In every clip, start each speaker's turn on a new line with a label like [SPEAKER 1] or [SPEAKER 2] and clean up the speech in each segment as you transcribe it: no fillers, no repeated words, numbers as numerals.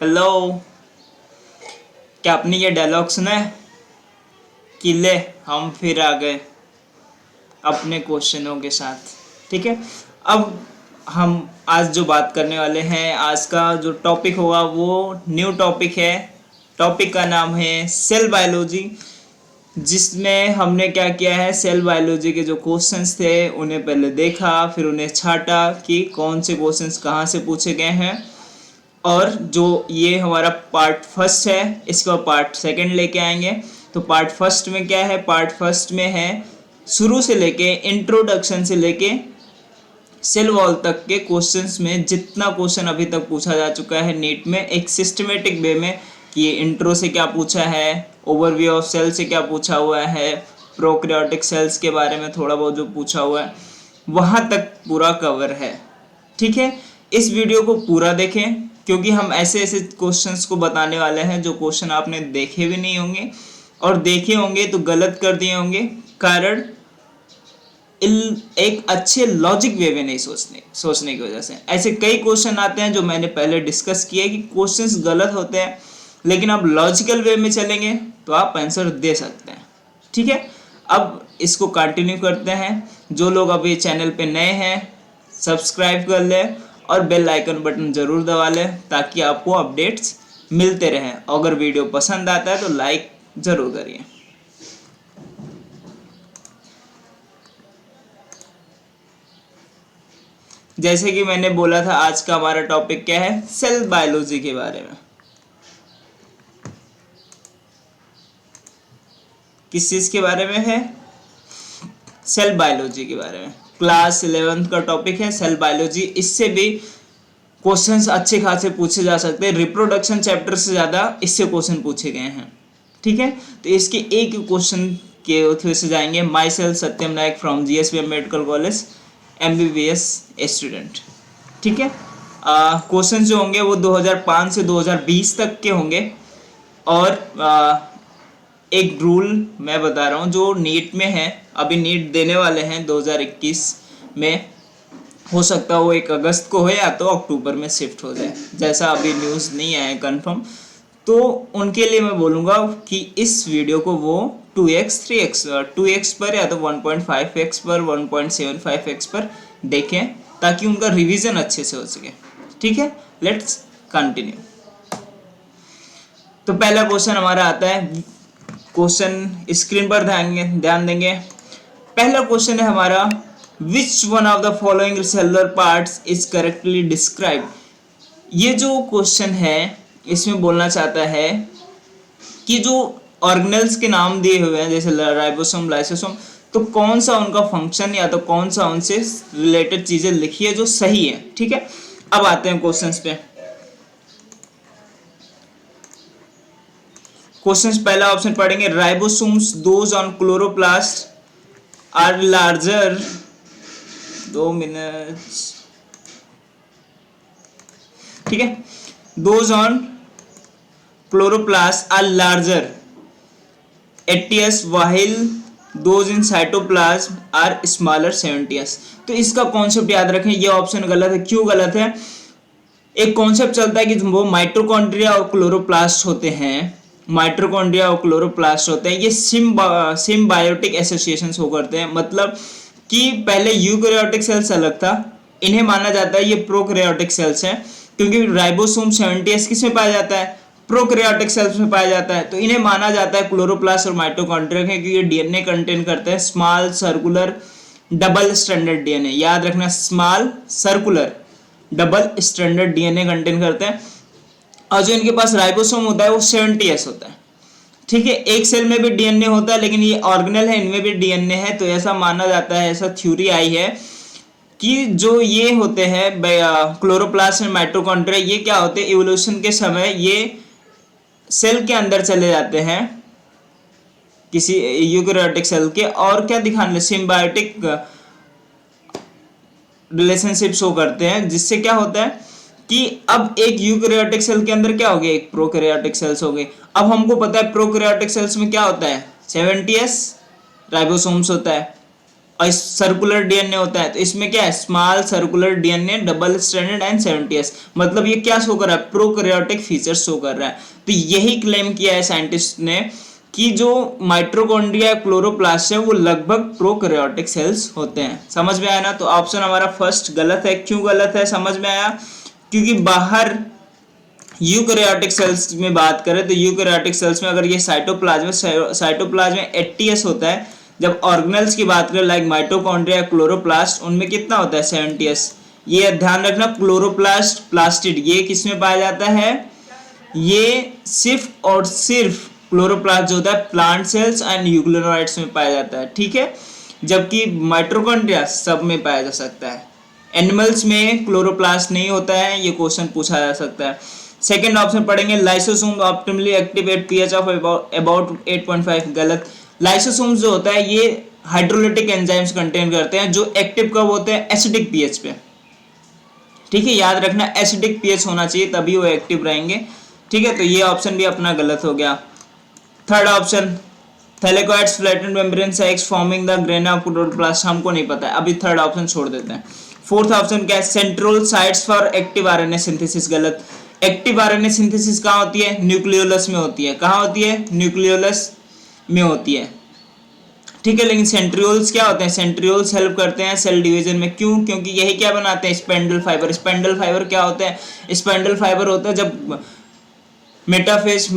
[SPEAKER 1] Hello. क्या आपने ये डायलॉग सुना है कि ले हम फिर आ गए अपने क्वेश्चनों के साथ। ठीक है, अब हम आज जो बात करने वाले हैं, आज का जो टॉपिक होगा वो न्यू टॉपिक है। टॉपिक का नाम है सेल बायोलॉजी, जिसमें हमने क्या किया है, सेल बायोलॉजी के जो क्वेश्चंस थे उन्हें पहले देखा, फिर उन्हें छाटा कि कौन से क्वेश्चंस कहाँ से पूछे गए हैं। और जो ये हमारा पार्ट फर्स्ट है, इसका पार्ट सेकंड लेके आएंगे। तो पार्ट फर्स्ट में क्या है, पार्ट फर्स्ट में है शुरू से लेके इंट्रोडक्शन से लेके सेल वॉल तक के क्वेश्चंस में जितना क्वेश्चन अभी तक पूछा जा चुका है नीट में, एक सिस्टमेटिक वे में कि ये इंट्रो से क्या पूछा है, ओवरव्यू ऑफ सेल से क्या पूछा हुआ है, प्रोकैरियोटिक सेल्स के बारे में थोड़ा बहुत जो पूछा हुआ है वहाँ तक पूरा कवर है। ठीक है, इस वीडियो को पूरा देखें क्योंकि हम ऐसे ऐसे क्वेश्चंस को बताने वाले हैं जो क्वेश्चन आपने देखे भी नहीं होंगे, और देखे होंगे तो गलत कर दिए होंगे, कारण एक अच्छे लॉजिक वे में नहीं सोचने की वजह से। ऐसे कई क्वेश्चन आते हैं जो मैंने पहले डिस्कस किए कि क्वेश्चंस गलत होते हैं, लेकिन आप लॉजिकल वे में चलेंगे तो आप आंसर दे सकते हैं। ठीक है, अब इसको कंटिन्यू करते हैं। जो लोग अभी चैनल पे नए हैं सब्सक्राइब कर ले और बेल आइकन बटन जरूर दबा ले ताकि आपको अपडेट्स मिलते रहें। अगर वीडियो पसंद आता है तो लाइक जरूर करिए। जैसे कि मैंने बोला था, आज का हमारा टॉपिक क्या है, सेल बायोलॉजी के बारे में। किस चीज के बारे में है, सेल बायोलॉजी के बारे में। क्लास 11th का टॉपिक है सेल बायोलॉजी। इससे भी क्वेश्चंस अच्छे खासे पूछे जा सकते हैं, रिप्रोडक्शन चैप्टर से ज़्यादा इससे क्वेश्चन पूछे गए हैं। ठीक है, तो इसके एक क्वेश्चन के थ्रू से जाएंगे। Myself Satyam Nayak from GSVM medical college, MBBS student. ठीक है, क्वेश्चन जो होंगे वो 2005 से 2020 तक के होंगे। और एक रूल मैं बता रहा हूँ जो नीट में है, अभी नीट देने वाले हैं 2021 में, हो सकता है वो 1 अगस्त को हो या तो अक्टूबर में शिफ्ट हो जाए, जैसा अभी न्यूज़ नहीं आया है कंफर्म। तो उनके लिए मैं बोलूँगा कि इस वीडियो को वो 2x 3x 2x पर या तो 1.5x पर 1.75x पर देखें ताकि उनका रिवीजन अच्छे से हो सके। ठीक है, लेट्स कंटिन्यू। तो पहला क्वेश्चन हमारा आता है, क्वेश्चन स्क्रीन पर ध्यान देंगे। पहला क्वेश्चन है हमारा, विच one of the following cellular parts is correctly describe. ये जो क्वेश्चन है इसमें बोलना चाहता है कि जो ऑर्गेनेल्स के नाम दिए हुए हैं जैसे राइबोसोम, लाइसोसोम, तो कौन सा उनका फंक्शन या तो कौन सा उनसे रिलेटेड चीजें लिखी है जो सही है। ठीक है, अब आते हैं क्वेश्चंस पे। क्वेश्चंस पहला ऑप्शन पढ़ेंगे, ribosomes those on chloroplast are larger, 2 minutes. ठीक है, those on chloroplast are larger 80s while those in cytoplasm are smaller 70s। तो इसका कॉन्सेप्ट याद रखें, ये ऑप्शन गलत है। क्यों गलत है, एक कॉन्सेप्ट चलता है कि वो माइटोकॉन्ड्रिया और क्लोरोप्लास्ट होते हैं, माइटोकॉन्ड्रिया और क्लोरोप्लास्ट होते हैं, ये सिम्बायोटिक एसोसिएशन शो करते हैं। मतलब कि पहले यूकैरियोटिक सेल्स अलग था, इन्हें माना जाता है ये प्रोकैरियोटिक सेल्स हैं, क्योंकि राइबोसोम 70s किस में पाया जाता है, प्रोकैरियोटिक सेल्स में पाया जाता है। तो इन्हें माना जाता है क्लोरोप्लास्ट और माइटोकॉन्ड्रिया है, क्योंकि ये डीएनए कंटेन करते हैं small circular double stranded DNA. याद रखना, small circular double stranded DNA contain करते हैं। और जो इनके पास राइबोसोम होता है वो 70s होता है। ठीक है, एक सेल में भी डीएनए होता है, लेकिन ये ऑर्गेनेल है, इनमें भी डीएनए है। तो ऐसा माना जाता है, ऐसा थ्योरी आई है कि जो ये होते हैं क्लोरोप्लास्ट और माइटोकॉन्ड्रिया, ये क्या होते हैं, इवोल्यूशन के समय ये सेल के अंदर चले जाते हैं किसी यूकैरियोटिक सेल के, और क्या दिखाने, सिम्बायोटिक रिलेशनशिप शो करते हैं। जिससे क्या होता है कि अब एक यूकैरियोटिक सेल के अंदर क्या हो गया, एक प्रोकैरियोटिक सेल्स हो गए। अब हमको पता है प्रोकैरियोटिक सेल्स में क्या होता है, 70s राइबोसोम्स होता है, और सर्कुलर डीएनए होता है, तो इसमें क्या है, small circular DNA, double stranded and 70s, मतलब ये क्या शो कर रहा है, प्रोकैरियोटिक फीचर शो कर रहा है। तो यही क्लेम किया है साइंटिस्ट ने कि जो माइटोकॉन्ड्रिया क्लोरोप्लास्ट है वो लगभग प्रोकैरियोटिक सेल्स होते हैं। समझ में आया ना? तो ऑप्शन हमारा फर्स्ट गलत है। क्यों गलत है समझ में आया? क्योंकि बाहर यूकैरियोटिक सेल्स में बात करें तो यूकैरियोटिक सेल्स में अगर ये साइटोप्लाज्म में 80s होता है, जब ऑर्गेनेल्स की बात करें लाइक माइटोकॉन्ड्रिया क्लोरोप्लास्ट, उनमें कितना होता है, 70s। ये ध्यान रखना, क्लोरोप्लास्ट प्लास्टिड ये किसमें पाया जाता है, ये सिर्फ और सिर्फ क्लोरोप्लास्ट जो होता है प्लांट सेल्स एंड यूग्लोनोइड्स में पाया जाता है, ठीक है। जबकि माइटोकॉन्ड्रिया सब में पाया जा सकता है। एनिमल्स में क्लोरोप्लास्ट नहीं होता है, ये क्वेश्चन पूछा जा सकता है। सेकेंड ऑप्शन पढ़ेंगे, lysosome optimally active at pH of about 8.5, गलत। लाइसोसोम जो होता है ये हाइड्रोलिटिक एंजाइम्स कंटेन करते हैं जो एक्टिव कब होते हैं, एसिडिक पीएच पे, ठीक है। याद रखना एसिडिक पीएच होना चाहिए तभी वो एक्टिव रहेंगे, ठीक है। तो ये ऑप्शन भी अपना गलत हो गया। Third option, thylakoids flattened membrane sacs forming the grana of chloroplast, हमको नहीं पता है, अभी थर्ड ऑप्शन छोड़ देते हैं। फोर्थ ऑप्शन क्या है, central sites for active RNA synthesis, गलत। एक्टिव आरएनए सिंथेसिस कहाँ होती है, न्यूक्लियोलस में होती है। कहाँ होती है, न्यूक्लियोलस में होती है, ठीक है। लेकिन सेंट्रियोल्स क्या होते हैं, सेंट्रियोल्स हेल्प करते हैं सेल डिवीजन में। क्यों? क्योंकि यही क्या बनाते हैं, स्पेंडल फाइबर। स्पेंडल फाइबर क्या होते हैं, स्पेंडल फाइबर होता है जब मेटाफेज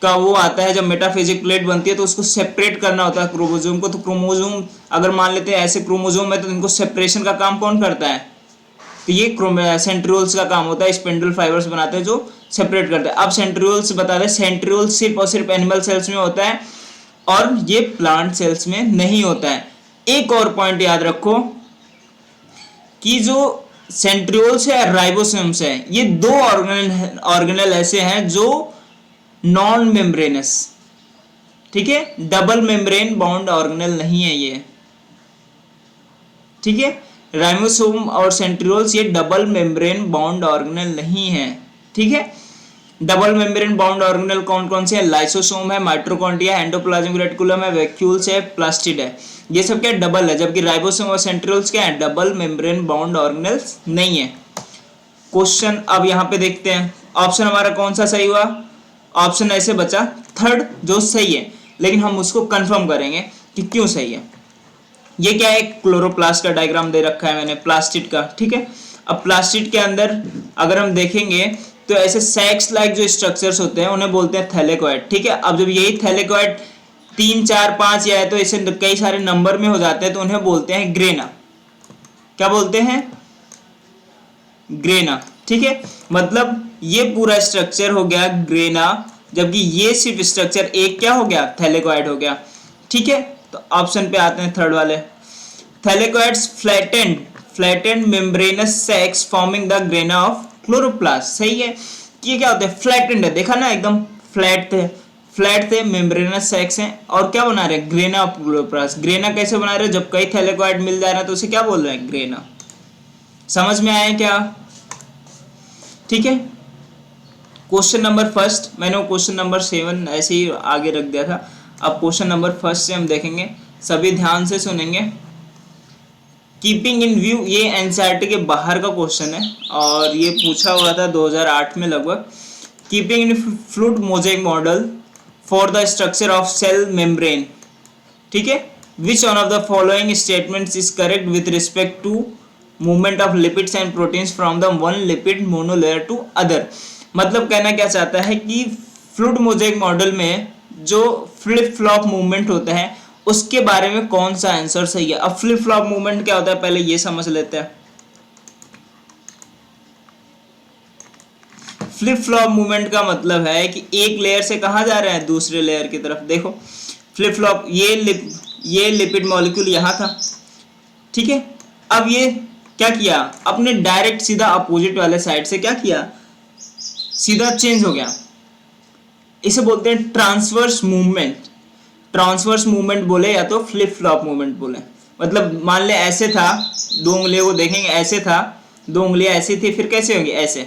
[SPEAKER 1] का वो आता है, जब मेटाफेजिक प्लेट बनती है तो उसको सेपरेट करना होता है क्रोमोसोम को। तो क्रोमोसोम अगर मान लेते हैं ऐसे क्रोमोसोम है तो इनको सेपरेशन का काम कौन करता है, तो ये सेंट्रियोल्स का काम होता है। स्पेंडल फाइबर्स बनाते हैं जो सेपरेट करते हैं। अब सेंट्रियोल्स बता दें, सेंट्रियोल सिर्फ और सिर्फ एनिमल सेल्स में होता है और ये प्लांट सेल्स में नहीं होता है। एक और पॉइंट याद रखो कि जो सेंट्रियोल्स है, राइबोसोम्स है, ये दो ऑर्गेनेल ऐसे हैं जो नॉन मेम्ब्रेनस, ठीक है, डबल मेम्ब्रेन बाउंड ऑर्गेनेल नहीं है ये, ठीक है। राइबोसोम और सेंट्रियोल्स ये डबल मेम्ब्रेन बाउंड ऑर्गेनेल नहीं है, ठीक है। डबल मेम्ब्रेन बाउंड ऑर्गेनेल कौन कौन से हैं, लाइसोसोम है, माइटोकॉन्ड्रिया है, एंडोप्लाज्मिक रेटिकुलम है, वैक्यूल्स है, प्लास्टिड है, ये सब क्या डबल है। जबकि राइबोसोम और सेंट्रियोल्स क्या है, डबल मेम्ब्रेन बाउंड ऑर्गेनेल्स नहीं है। क्वेश्चन अब यहाँ पे देखते हैं, ऑप्शन हमारा कौन सा सही हुआ, ऑप्शन ऐसे बचा थर्ड जो सही है, लेकिन हम उसको कंफर्म करेंगे कि क्यों सही है। ये क्या है, क्लोरोप्लास्ट का डायग्राम दे रखा है मैंने, प्लास्टिड का, ठीक है। अब प्लास्टिड के अंदर अगर हम देखेंगे तो ऐसे सैक्स लाइक जो स्ट्रक्चर्स होते हैं उन्हें बोलते हैं थैलेकोइड, ठीक है। अब जब यही थैलेकोइड 3, 4, 5 या है तो ऐसे कई सारे नंबर में हो जाते हैं तो उन्हें बोलते हैं ग्रेना। क्या बोलते हैं, ग्रेना, ठीक है। मतलब ये पूरा स्ट्रक्चर हो गया ग्रेना, जबकि ये सिर्फ स्ट्रक्चर एक क्या हो गया, थैलेकोइड हो गया, ठीक है। तो ऑप्शन पे आते हैं थर्ड वाले, thylakoids flattened membranes sacs forming the grana of chloroplast, सही है। ये क्या होता है, फ्लैटेंड है, देखा ना एकदम फ्लैट थे मेम्ब्रेनस सैक्स हैं और क्या बना रहे हैं, ग्रेना ऑफ क्लोरोप्लास्ट। ग्रेना कैसे बना रहे हैं, जब कई थैलेकोइड मिल जा रहा है तो उसे क्या बोल रहे हैं, ग्रेना। समझ में आया क्या, ठीक है। क्वेश्चन नंबर फर्स्ट, मैंने क्वेश्चन नंबर 7 ऐसे ही आगे रख दिया था। अब क्वेश्चन नंबर फर्स्ट से हम देखेंगे, सभी ध्यान से सुनेंगे। कीपिंग इन व्यू, ये एनसीईआरटी के बाहर का क्वेश्चन है और ये पूछा हुआ था 2008 में लगभग। Keeping in fluid mosaic model for the structure of cell membrane, ठीक है, which one of the following statements is correct with respect to movement of lipids and proteins from the one lipid monolayer to other. मतलब कहना क्या चाहता है कि fluid mosaic model में जो फ्लिप फ्लॉप मूवमेंट होता है उसके बारे में कौन सा आंसर सही है। अब फ्लिप फ्लॉप मूवमेंट क्या होता है पहले ये समझ लेते हैं। फ्लिप फ्लॉप मूवमेंट का मतलब है कि एक लेयर से कहाँ जा रहे हैं, दूसरे लेयर की तरफ। देखो फ्लिप फ्लॉप, ये लिपिड मॉलिक्यूल यहाँ था, ठीक है। अब ये क्या किया, अपने डायरेक्ट सीधा अपोजिट वाले साइड से क्या किया, सीधा चेंज हो गया। इसे बोलते हैं ट्रांसवर्स मूवमेंट। ट्रांसवर्स मूवमेंट बोले या तो फ्लिप फ्लॉप मूवमेंट बोले। मतलब मान ले ऐसे था, दो उंगलियों को देखेंगे, ऐसे था, दो उंगलियां ऐसी थी, फिर कैसे होंगी, ऐसे।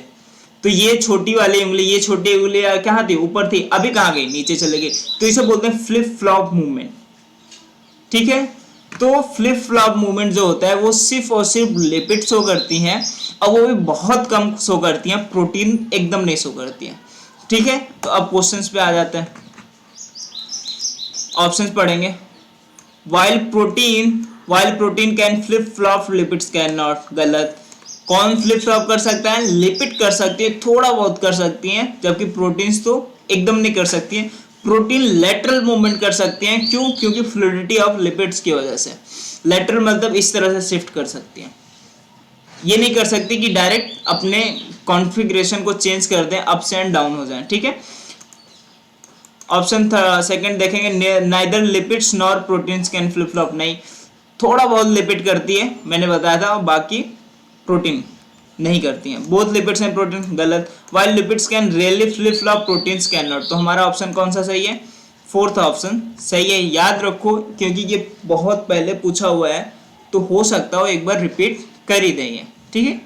[SPEAKER 1] तो ये छोटी वाली उंगली, ये छोटी उंगली कहाँ थी, ऊपर थी, अभी कहाँ गई, नीचे चले गई। तो इसे बोलते हैं फ्लिप फ्लॉप मूवमेंट, ठीक है। तो फ्लिप फ्लॉप मूवमेंट जो होता है वो सिर्फ और सिर्फ लिपिड शो करती हैं, और वो भी बहुत कम शो करती हैं, प्रोटीन एकदम नहीं शो करती हैं। ठीक है, तो अब क्वेश्चंस पे आ जाते हैं, ऑप्शंस पढ़ेंगे। While protein can flip flop, lipids can not. गलत। कौन फ्लिप फ्लॉप कर सकता है? लिपिड कर सकती है, थोड़ा बहुत कर सकती हैं, जबकि प्रोटीन्स तो एकदम नहीं कर सकती हैं। प्रोटीन लेटरल मूवमेंट कर सकती हैं, क्यों? क्योंकि फ्लूइडिटी ऑफ लिपिड्स की वजह से। लेटरल मतलब इस तरह से शिफ्ट कर सकती हैं, ये नहीं कर सकती कि डायरेक्ट अपने कॉन्फ़िगरेशन को चेंज कर दें, अप्स एंड डाउन हो जाएं। ठीक है, ऑप्शन सेकंड देखेंगे, neither lipids nor proteins can flip flop. नहीं, थोड़ा बहुत लिपिड करती है, मैंने बताया था, बाकी प्रोटीन नहीं करती हैं। Both lipids and protein. गलत। While lipids can really flip flop, proteins can not. तो हमारा ऑप्शन कौन सा सही है? फोर्थ ऑप्शन सही है। याद रखो, क्योंकि ये बहुत पहले पूछा हुआ है, तो हो सकता हो एक बार रिपीट कर ही देंगे। ठीक है,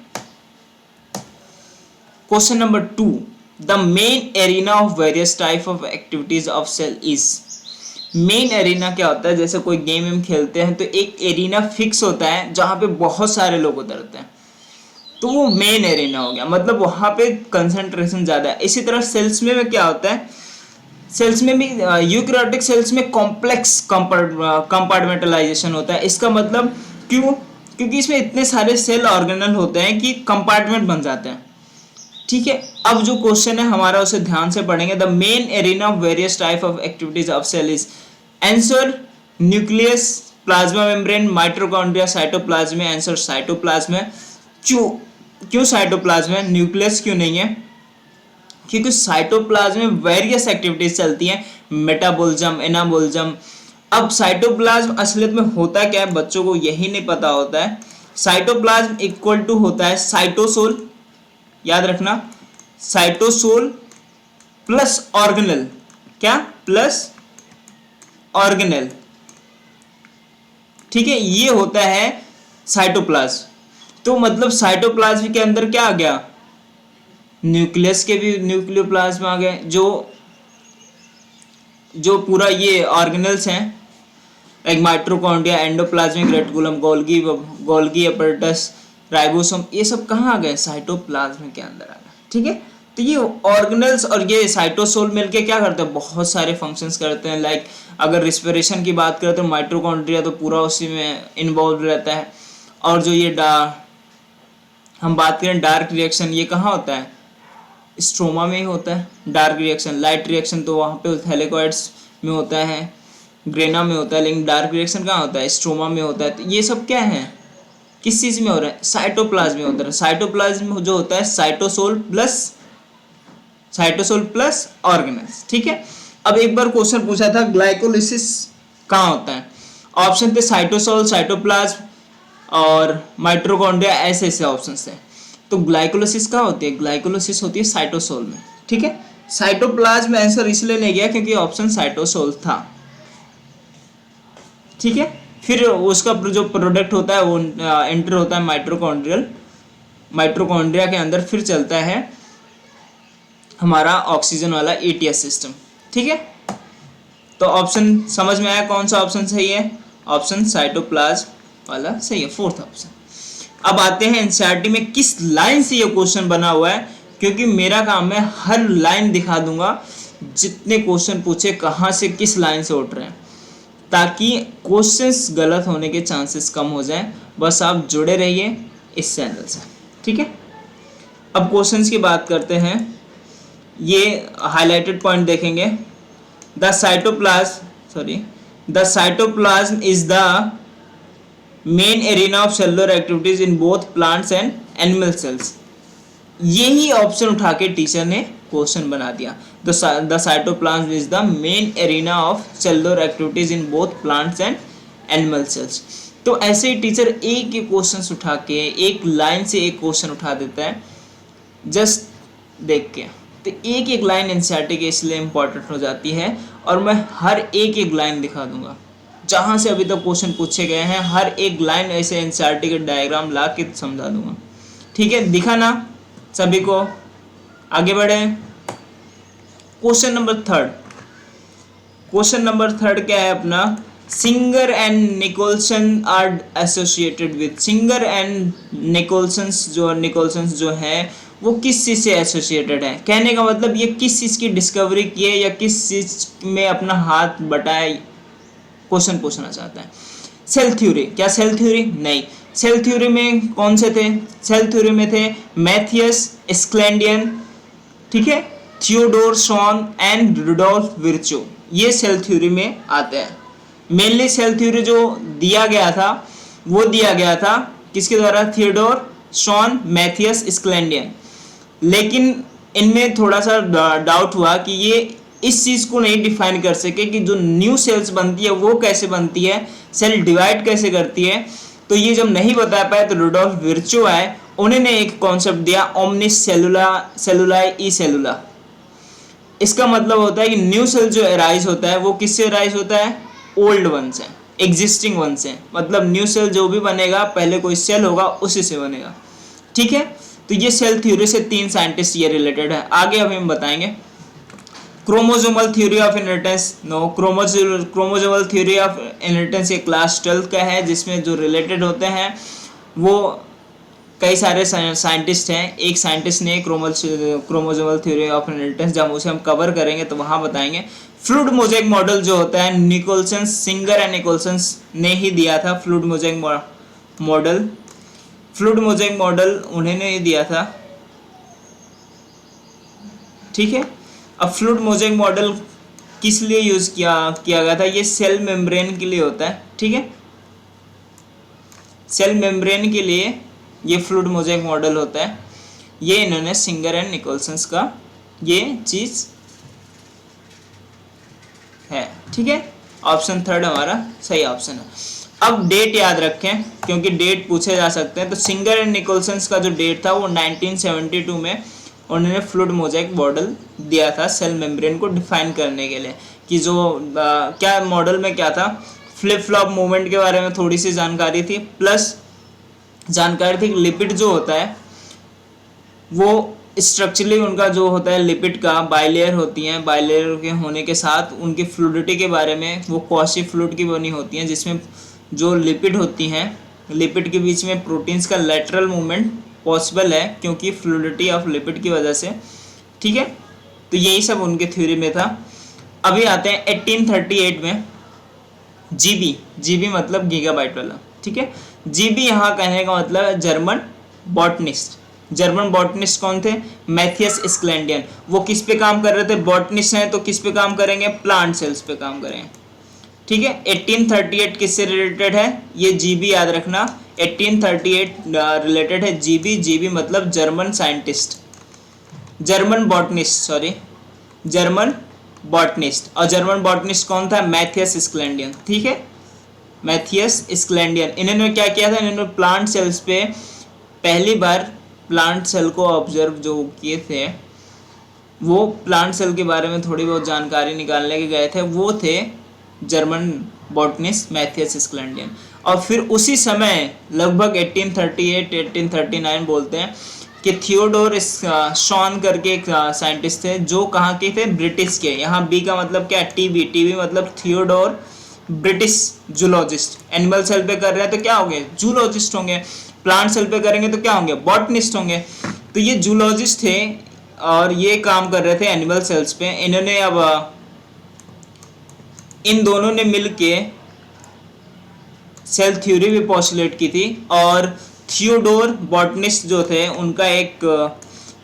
[SPEAKER 1] question number 2, the main arena of various type of activities of cell is. Main arena क्या होता है? जैसे कोई गेम खेलते हैं तो एक एरिना फिक्स होता है जहां पे बहुत सारे लोग उतरते हैं, तो वो मेन एरिना हो गया, मतलब वहां पे कंसंट्रेशन ज्यादा है। इसी तरह सेल्स में क्या होता है? सेल्स में भी, यूकैरियोटिक सेल्स में कॉम्प्लेक्स कंपार्टमेंटलाइजेशन होता है। इसका मतलब क्यों? क्योंकि इसमें इतने सारे सेल ऑर्गेनल होते हैं कि कंपार्टमेंट बन जाते हैं। ठीक है, अब जो क्वेश्चन है हमारा उसे ध्यान से पढ़ेंगे। The main arena of various type of activities of cell is. Answer nucleus, plasma membrane, mitochondria, cytoplasm. Answer cytoplasm है। क्यों साइटोप्लाज्म है, न्यूक्लियस क्यों नहीं है? क्योंकि साइटोप्लाज्म में वेरियस एक्टिविटीज चलती हैं, मेटाबॉलिज्म, एनाबॉलिज्म। अब साइटोप्लाज्म असलियत में होता क्या है, बच्चों को यही नहीं पता होता है। साइटोप्लाज्म इक्वल टू होता है साइटोसोल, याद रखना, साइटोसोल प्लस ऑर्गेनेल। क्या? Plus organelle. ठीक है, ये होता है साइटोप्लाज्म। तो मतलब साइटोप्लाज्म के अंदर क्या आ गया? न्यूक्लियस के भी न्यूक्लियोप्लाज्म आ गए, जो पूरा ये ऑर्गेनल्स हैं, like mitochondria, endoplasmic reticulum, Golgi apparatus, ribosome, ये सब कहाँ आ गए? साइटोप्लाज्म के अंदर आ गए। ठीक है, तो ये ऑर्गेनल्स और ये साइटोसोल मिलके क्या करते हैं? बहुत सारे फंक्शंस करते हैं। लाइक अगर रिस्पिरेशन की बात करें तो माइटोकॉन्ड्रिया तो पूरा उसी में इन्वॉल्व रहता है। और जो ये हम बात करें डार्क रिएक्शन, ये कहाँ होता है? स्ट्रोमा में ही होता है डार्क रिएक्शन। लाइट रिएक्शन तो वहाँ पे थैलेकॉइड्स में होता है, ग्रेना में होता है, लेकिन डार्क रिएक्शन कहाँ होता है? स्ट्रोमा में होता है। तो ये सब क्या है, किस चीज़ में हो रहा है? साइटोप्लाज्म में होता है। साइटोप्लाज्म जो होता है साइटोसोल प्लस ऑर्गेनल्स। ठीक है, अब एक बार क्वेश्चन पूछा था ग्लाइकोलिसिस कहाँ होता है? ऑप्शन थे साइटोसोल, साइटोप्लाज्म और माइटोकॉन्ड्रिया, ऐसे ऐसे ऑप्शन थे। तो ग्लाइकोलिसिस कहाँ होती है? ग्लाइकोलिसिस होती है साइटोसोल में। ठीक है, साइटोप्लाज्म में आंसर इसलिए नहीं गया क्योंकि ऑप्शन साइटोसोल था। ठीक है, फिर उसका जो प्रोडक्ट होता है वो एंटर होता है माइटोकॉन्ड्रिया के अंदर, फिर चलता है हमारा ऑक्सीजन वाला एटीएस सिस्टम। ठीक है, तो ऑप्शन समझ में आया कौन सा ऑप्शन सही है? ऑप्शन साइटोप्लाज्म वाला सही है, फोर्थ ऑप्शन। अब आते हैं एनसीईआरटी में किस लाइन से ये क्वेश्चन बना हुआ है, क्योंकि मेरा काम है हर लाइन दिखा दूंगा, जितने क्वेश्चन पूछे कहाँ से किस लाइन से उठ रहे हैं, ताकि क्वेश्चंस गलत होने के चांसेस कम हो जाएं। बस आप जुड़े रहिए इस चैनल से। ठीक है, अब क्वेश्चंस की बात करते हैं। ये हाईलाइटेड पॉइंट देखेंगे। The cytoplasm is the main arena of cellular activities in both plants and animal cells. यही ऑप्शन उठा के टीचर ने क्वेश्चन बना दिया। The cytoplasm is the main arena of cellular activities in both plants and animal cells. तो ऐसे ही teacher एक ही question उठा के, एक लाइन से एक क्वेश्चन उठा देता है, जस्ट देख के। तो एक एक लाइन एनसीईआरटी के इसलिए इंपॉर्टेंट हो जाती है, और मैं हर एक लाइन दिखा दूंगा जहां से अभी तक क्वेश्चन पूछे गए हैं। हर एक लाइन ऐसे एनसीईआरटी के डायग्राम ला के समझा दूंगा। ठीक है, दिखा ना सभी को? आगे बढ़े। क्वेश्चन नंबर थर्ड क्या है अपना? Singer and Nicolson are associated with, Singer and Nicolson's जो है वो किस चीज़ से एसोसिएटेड है। कहने का मतलब ये किस चीज़ की डिस्कवरी की है या किस चीज़ में अपना हाथ बटाए, क्वेश्चन पूछना चाहता है। सेल थ्योरी, क्या सेल थ्योरी? नहीं। सेल थ्योरी में कौन से थे? सेल थ्योरी में थे मैथियस स्क्लेंडियन, ठीक है, Theodore Shawn and Rudolf Virchow, ये सेल थ्योरी में आते हैं। मेनली सेल थ्योरी जो दिया गया था वो दिया गया था किसके द्वारा? Theodor Schwann, Matthias Schleiden. लेकिन इनमें थोड़ा सा डाउट हुआ कि ये इस चीज़ को नहीं डिफाइन कर सके कि जो न्यू सेल्स बनती है वो कैसे बनती है, सेल डिवाइड कैसे करती है। तो ये जब नहीं बता पाए तो रुडोल्फ विर्चो आए, उन्होंने एक कॉन्सेप्ट दिया ओमनिस सेलुलाई ई सेलुला। इसका मतलब होता है कि न्यू सेल जो अराइज होता है वो किससे अराइज होता है? ओल्ड वन से, एग्जिस्टिंग वन से। मतलब न्यू सेल जो भी बनेगा पहले कोई सेल होगा उसी से बनेगा, ठीक है। तो ये सेल थ्योरी से 3 साइंटिस्ट ये रिलेटेड है। आगे अभी हम बताएंगे chromosomal theory of inheritance. No, chromosomal theory of inheritance ये क्लास 12 का है, जिसमें जो रिलेटेड होते हैं वो कई सारे साइंटिस्ट हैं। एक साइंटिस्ट ने क्रोमोसोमल थ्योरी ऑफ इनहेरिटेंस, जब उसे हम कवर करेंगे तो वहाँ बताएंगे। फ्लूइड मोज़ेक मॉडल जो होता है निकोलसन, सिंगर एंड निकोलसन ने ही दिया था fluid mosaic model. Fluid mosaic model उन्होंने ही दिया था, ठीक है। अब फ्लूइड मोज़ेक मॉडल किस लिए यूज़ किया गया था? ये सेल मेम्ब्रेन के लिए होता है, ठीक है। सेल मेम्ब्रेन के लिए ये फ्लूइड मोज़ेक मॉडल होता है। ये इन्होंने सिंगर एंड निकोलसन्स का ये चीज़ है, ठीक है। ऑप्शन 3 हमारा सही ऑप्शन है। अब डेट याद रखें क्योंकि डेट पूछे जा सकते हैं। तो सिंगर एंड निकोलसन्स का जो डेट था वो 1972 में उन्होंने फ्लूइड मोज़ेक मॉडल दिया था सेल मेम्ब्रेन को डिफाइन करने के लिए कि जो क्या मॉडल में क्या था, फ्लिप फ्लॉप मूवमेंट के बारे में थोड़ी सी जानकारी थी, प्लस जानकारी थी लिपिड जो होता है वो स्ट्रक्चरली उनका जो होता है लिपिड का बाइलेयर होती हैं, बाइलेयर के होने के साथ उनकी फ्लूइडिटी के बारे में वो क्वासी फ्लूइड की बनी होती हैं, जिसमें जो लिपिड होती हैं लिपिड के बीच में प्रोटीन्स का लेटरल मूवमेंट पॉसिबल है क्योंकि फ्लूइडिटी ऑफ लिपिड की वजह से, ठीक है। तो यही सब उनके थ्योरी में था। अभी आते हैं 1838 में जीबी मतलब गीगाबाइट वाला, ठीक है। जीबी यहाँ कहने का मतलब है जर्मन बॉटनिस्ट कौन थे? मैथियस स्क्लेंडियन। वो किस पे काम कर रहे थे? बॉटनिस्ट हैं तो किस पे काम करेंगे? प्लांट सेल्स पे काम करेंगे, ठीक है। 1838 किससे रिलेटेड है? ये जीबी याद रखना, 1838 रिलेटेड है जीबी मतलब जर्मन साइंटिस्ट, जर्मन बॉटनिस्ट। और जर्मन बॉटनिस्ट कौन था? मैथियस स्क्लेंडियन, ठीक है, मैथियस स्क्लेंडियन। इन्होंने क्या किया था? इन्होंने प्लांट सेल्स पे पहली बार प्लांट सेल को ऑब्जर्व जो किए थे, वो प्लांट सेल के बारे में थोड़ी बहुत जानकारी निकालने के गए थे, वो थे जर्मन बॉटनिस्ट मैथियस स्क्लेंडियन। और फिर उसी समय लगभग 1838-1839 बोलते हैं कि थियोडोर शॉन करके एक साइंटिस्ट थे जो कहाँ के थे? ब्रिटिश के। यहाँ बी का मतलब क्या? टीबी मतलब Theodor, British zoologist. Animal cell पे कर रहे हैं तो क्या होंगे? जूलॉजिस्ट होंगे। प्लांट सेल पे करेंगे तो क्या होंगे? बॉटनिस्ट होंगे। तो ये जूलॉजिस्ट थे और ये काम कर रहे थे एनिमल सेल्स पे। इन्होंने अब इन दोनों ने मिलके सेल थ्योरी भी पोस्टुलेट की थी। और थियोडोर बॉटनिस्ट जो थे उनका एक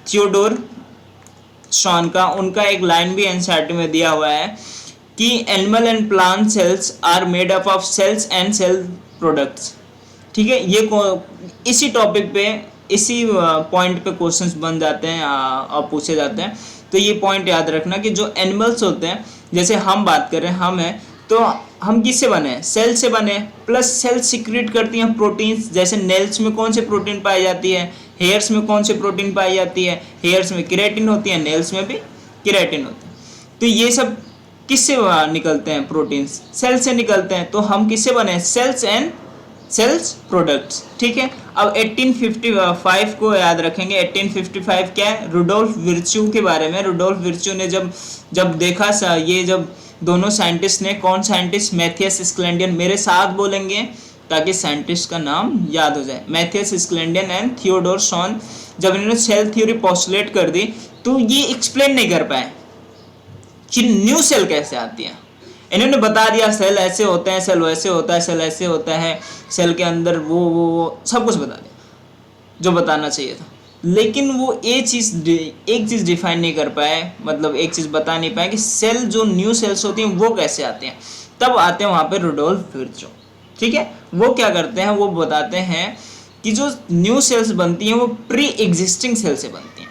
[SPEAKER 1] थियोडोर शॉन का उनका एक लाइन भी एनसीईआरटी में दिया हुआ है कि animal and plant cells are made up of cells and cell products, ठीक है। ये इसी टॉपिक पे इसी पॉइंट पे क्वेश्चंस बन जाते हैं और पूछे जाते हैं। तो ये पॉइंट याद रखना कि जो एनिमल्स होते हैं, जैसे हम बात कर रहे हैं, हम हैं तो हम किससे बने हैं? सेल से बने। प्लस सेल सिक्रीट करती हैं प्रोटीन्स, जैसे नेल्स में कौन से प्रोटीन पाई जाती है, हेयर्स में कौन से प्रोटीन पाई जाती है, हेयर्स में केराटिन होती है, नेल्स में भी केराटिन होती है। तो ये सब किससे निकलते हैं? प्रोटीन्स सेल से निकलते हैं। तो हम किससे बने? सेल्स एंड सेल्स प्रोडक्ट्स, ठीक है। अब 1855 को याद रखेंगे। 1855 क्या है? रुडोल्फ विर्चू के बारे में। रुडोल्फ विर्चू ने जब देखा ये जब दोनों साइंटिस्ट ने, कौन साइंटिस्ट? मैथियस स्क्लेंडियन। मेरे साथ बोलेंगे ताकि साइंटिस्ट का नाम याद हो जाए। Matthias Schleiden and Theodor Schwann. जब इन्होंने सेल थ्योरी पोस्टुलेट कर दी तो ये एक्सप्लेन नहीं कर पाए कि न्यू सेल कैसे आती है। इन्होंने बता दिया सेल ऐसे होते हैं, सेल वैसे होता है, सेल ऐसे होता है, सेल के अंदर वो सब कुछ बता दिया जो बताना चाहिए था, लेकिन वो एक चीज़ डिफाइन नहीं कर पाए, मतलब एक चीज़ बता नहीं पाए कि सेल जो न्यू सेल्स होती हैं वो कैसे आते हैं। तब आते हैं वहाँ पे रुडोल्फ विर्चो। ठीक है, वो क्या करते हैं, वो बताते हैं कि जो न्यू सेल्स बनती हैं वो प्री एग्जिस्टिंग सेल से बनती हैं।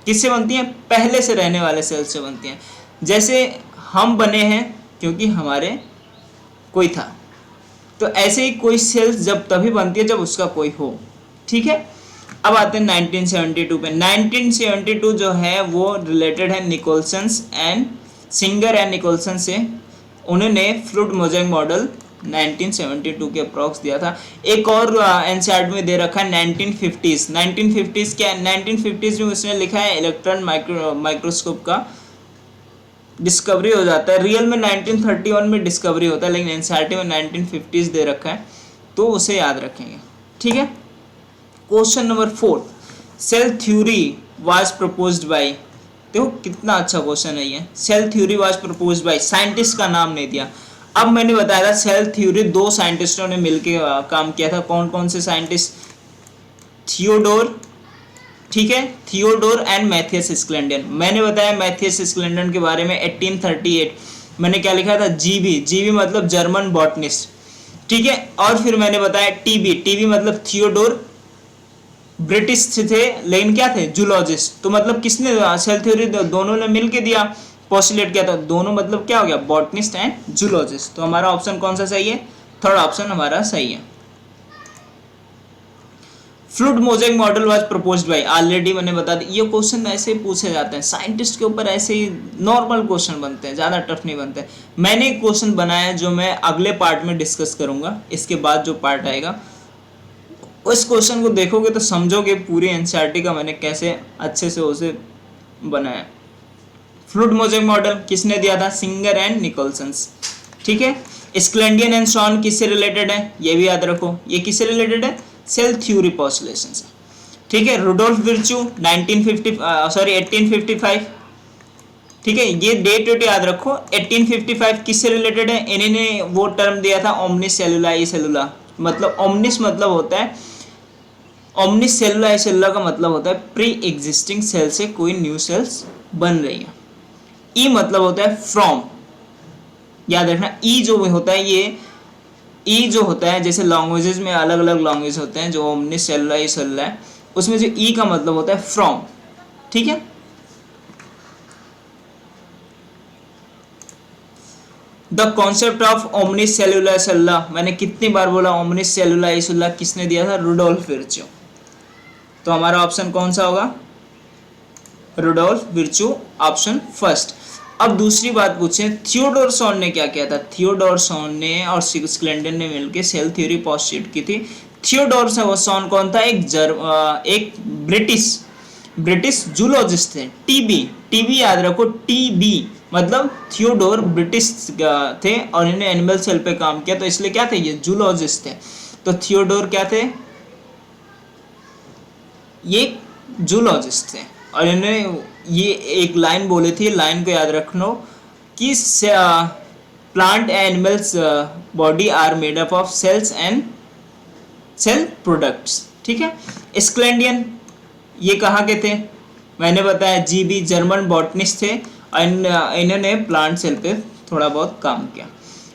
[SPEAKER 1] किससे बनती हैं? पहले से रहने वाले सेल से बनती हैं। जैसे हम बने हैं क्योंकि हमारे कोई था, तो ऐसे ही कोई सेल्स जब तभी बनती है जब उसका कोई हो। ठीक है, अब आते हैं 1972 पे। 1972 जो है वो रिलेटेड है Nicolson and Singer and Nicolson से। उन्होंने फ्लूइड मोज़ेक मॉडल 1972 के अप्रॉक्स दिया था। एक और एनसीईआरटी में दे रखा है 1950s। 1950s क्या? 1950s में उसने लिखा है इलेक्ट्रॉन माइक्रोस्कोप का डिस्कवरी हो जाता है। रियल में 1931 में डिस्कवरी होता है, लेकिन एनसीईआरटी में 1950s दे रखा है, तो उसे याद रखेंगे। ठीक है, question number 4, cell theory was proposed by. देखो कितना अच्छा क्वेश्चन है ये। Cell theory was proposed by, scientist का नाम नहीं दिया। अब मैंने बताया था सेल थ्योरी दो साइंटिस्टों ने मिलकर काम किया था। कौन कौन से साइंटिस्ट? थियोडोर, ठीक है, थियोडोर एंड मैथियस स्क्लेंडियन। मैंने बताया मैथियस स्क्लेंडियन के बारे में 1838। मैंने क्या लिखा था? जीबी मतलब जर्मन बॉटनिस्ट। ठीक है, और फिर मैंने बताया टीबी मतलब थियोडोर ब्रिटिश थे, लेकिन क्या थे? जूलॉजिस्ट। तो मतलब किसने सेल थ्योरी दोनों ने मिलके दिया, पोस्टुलेट किया था। दोनों मतलब क्या हो गया? Botanist and zoologist. तो हमारा ऑप्शन कौन सा सही है? थर्ड ऑप्शन हमारा सही है। Fluid mosaic model was proposed bye, already मैंने बता दी। ये क्वेश्चन ऐसे ही पूछे जाते हैं साइंटिस्ट के ऊपर, ऐसे ही नॉर्मल क्वेश्चन बनते हैं, ज़्यादा टफ नहीं बनते। मैंने एक क्वेश्चन बनाया जो मैं अगले पार्ट में डिस्कस करूंगा, इसके बाद जो पार्ट आएगा उस क्वेश्चन को देखोगे तो समझोगे पूरी एनसीईआरटी का मैंने कैसे अच्छे से उसे बनाया। फ्लूइड मोज़ेक मॉडल किसने दिया था? Singer and Nicolson. ठीक है, स्क्लेंडियन एंड शॉन किससे रिलेटेड है? ये भी याद रखो। ये किससे रिलेटेड है? सेल थ्योरी पोस्टुलेशन से। ठीक है, रुडोल्फ विर्चो 1855। ठीक है, ये डेट याद रखो। 1855 किससे रिलेटेड है? इन्होंने वो टर्म दिया था ओमनिस सेलुला ई सेलुला। मतलब ओमनिस मतलब होता है, ओमनिस सेलुला ई सेलुला का मतलब होता है प्री एग्जिस्टिंग सेल से कोई न्यू सेल्स बन रही है। ई मतलब होता है फ्रॉम, याद रखना। ई जो होता है, ये ई जो होता है, जैसे लैंग्वेजेस में अलग अलग लैंग्वेज होते हैं, जो ओमनिस सेलुला ई सेलुला है उसमें जो ई का मतलब होता है फ्रॉम। ठीक है, द कॉन्सेप्ट ऑफ ओमनिस सेलुला सेलुला, मैंने कितनी बार बोला ओमनिस सेलुला ई सेलुला, किसने दिया था? Rudolf Virchow. तो हमारा ऑप्शन कौन सा होगा? Rudolf Virchow, option first. अब दूसरी बात पूछे, थियोडोर शॉन ने क्या किया था? थियोडोर शॉन ने और स्क्लेंडियन ने मिलकर सेल थ्योरी पोस्टुलेट की थी। थियोडोर शॉन कौन था? एक ब्रिटिश जूलॉजिस्ट थे। टीबी याद रखो, टीबी मतलब थियोडोर ब्रिटिश थे और इन्हें एनिमल सेल पे काम किया, तो इसलिए क्या थे? ये जूलॉजिस्ट थे। तो थियोडोर क्या थे? ये जूलॉजिस्ट थे और इन्हें ये एक लाइन बोली थी, लाइन को याद रखना कि plant animals body are made up of cells and cell products. ठीक है, स्क्लेंडियन ये कहाँ के थे? मैंने बताया जीबी जर्मन बॉटनिस्ट थे और इन्होंने प्लांट सेल पे थोड़ा बहुत काम किया।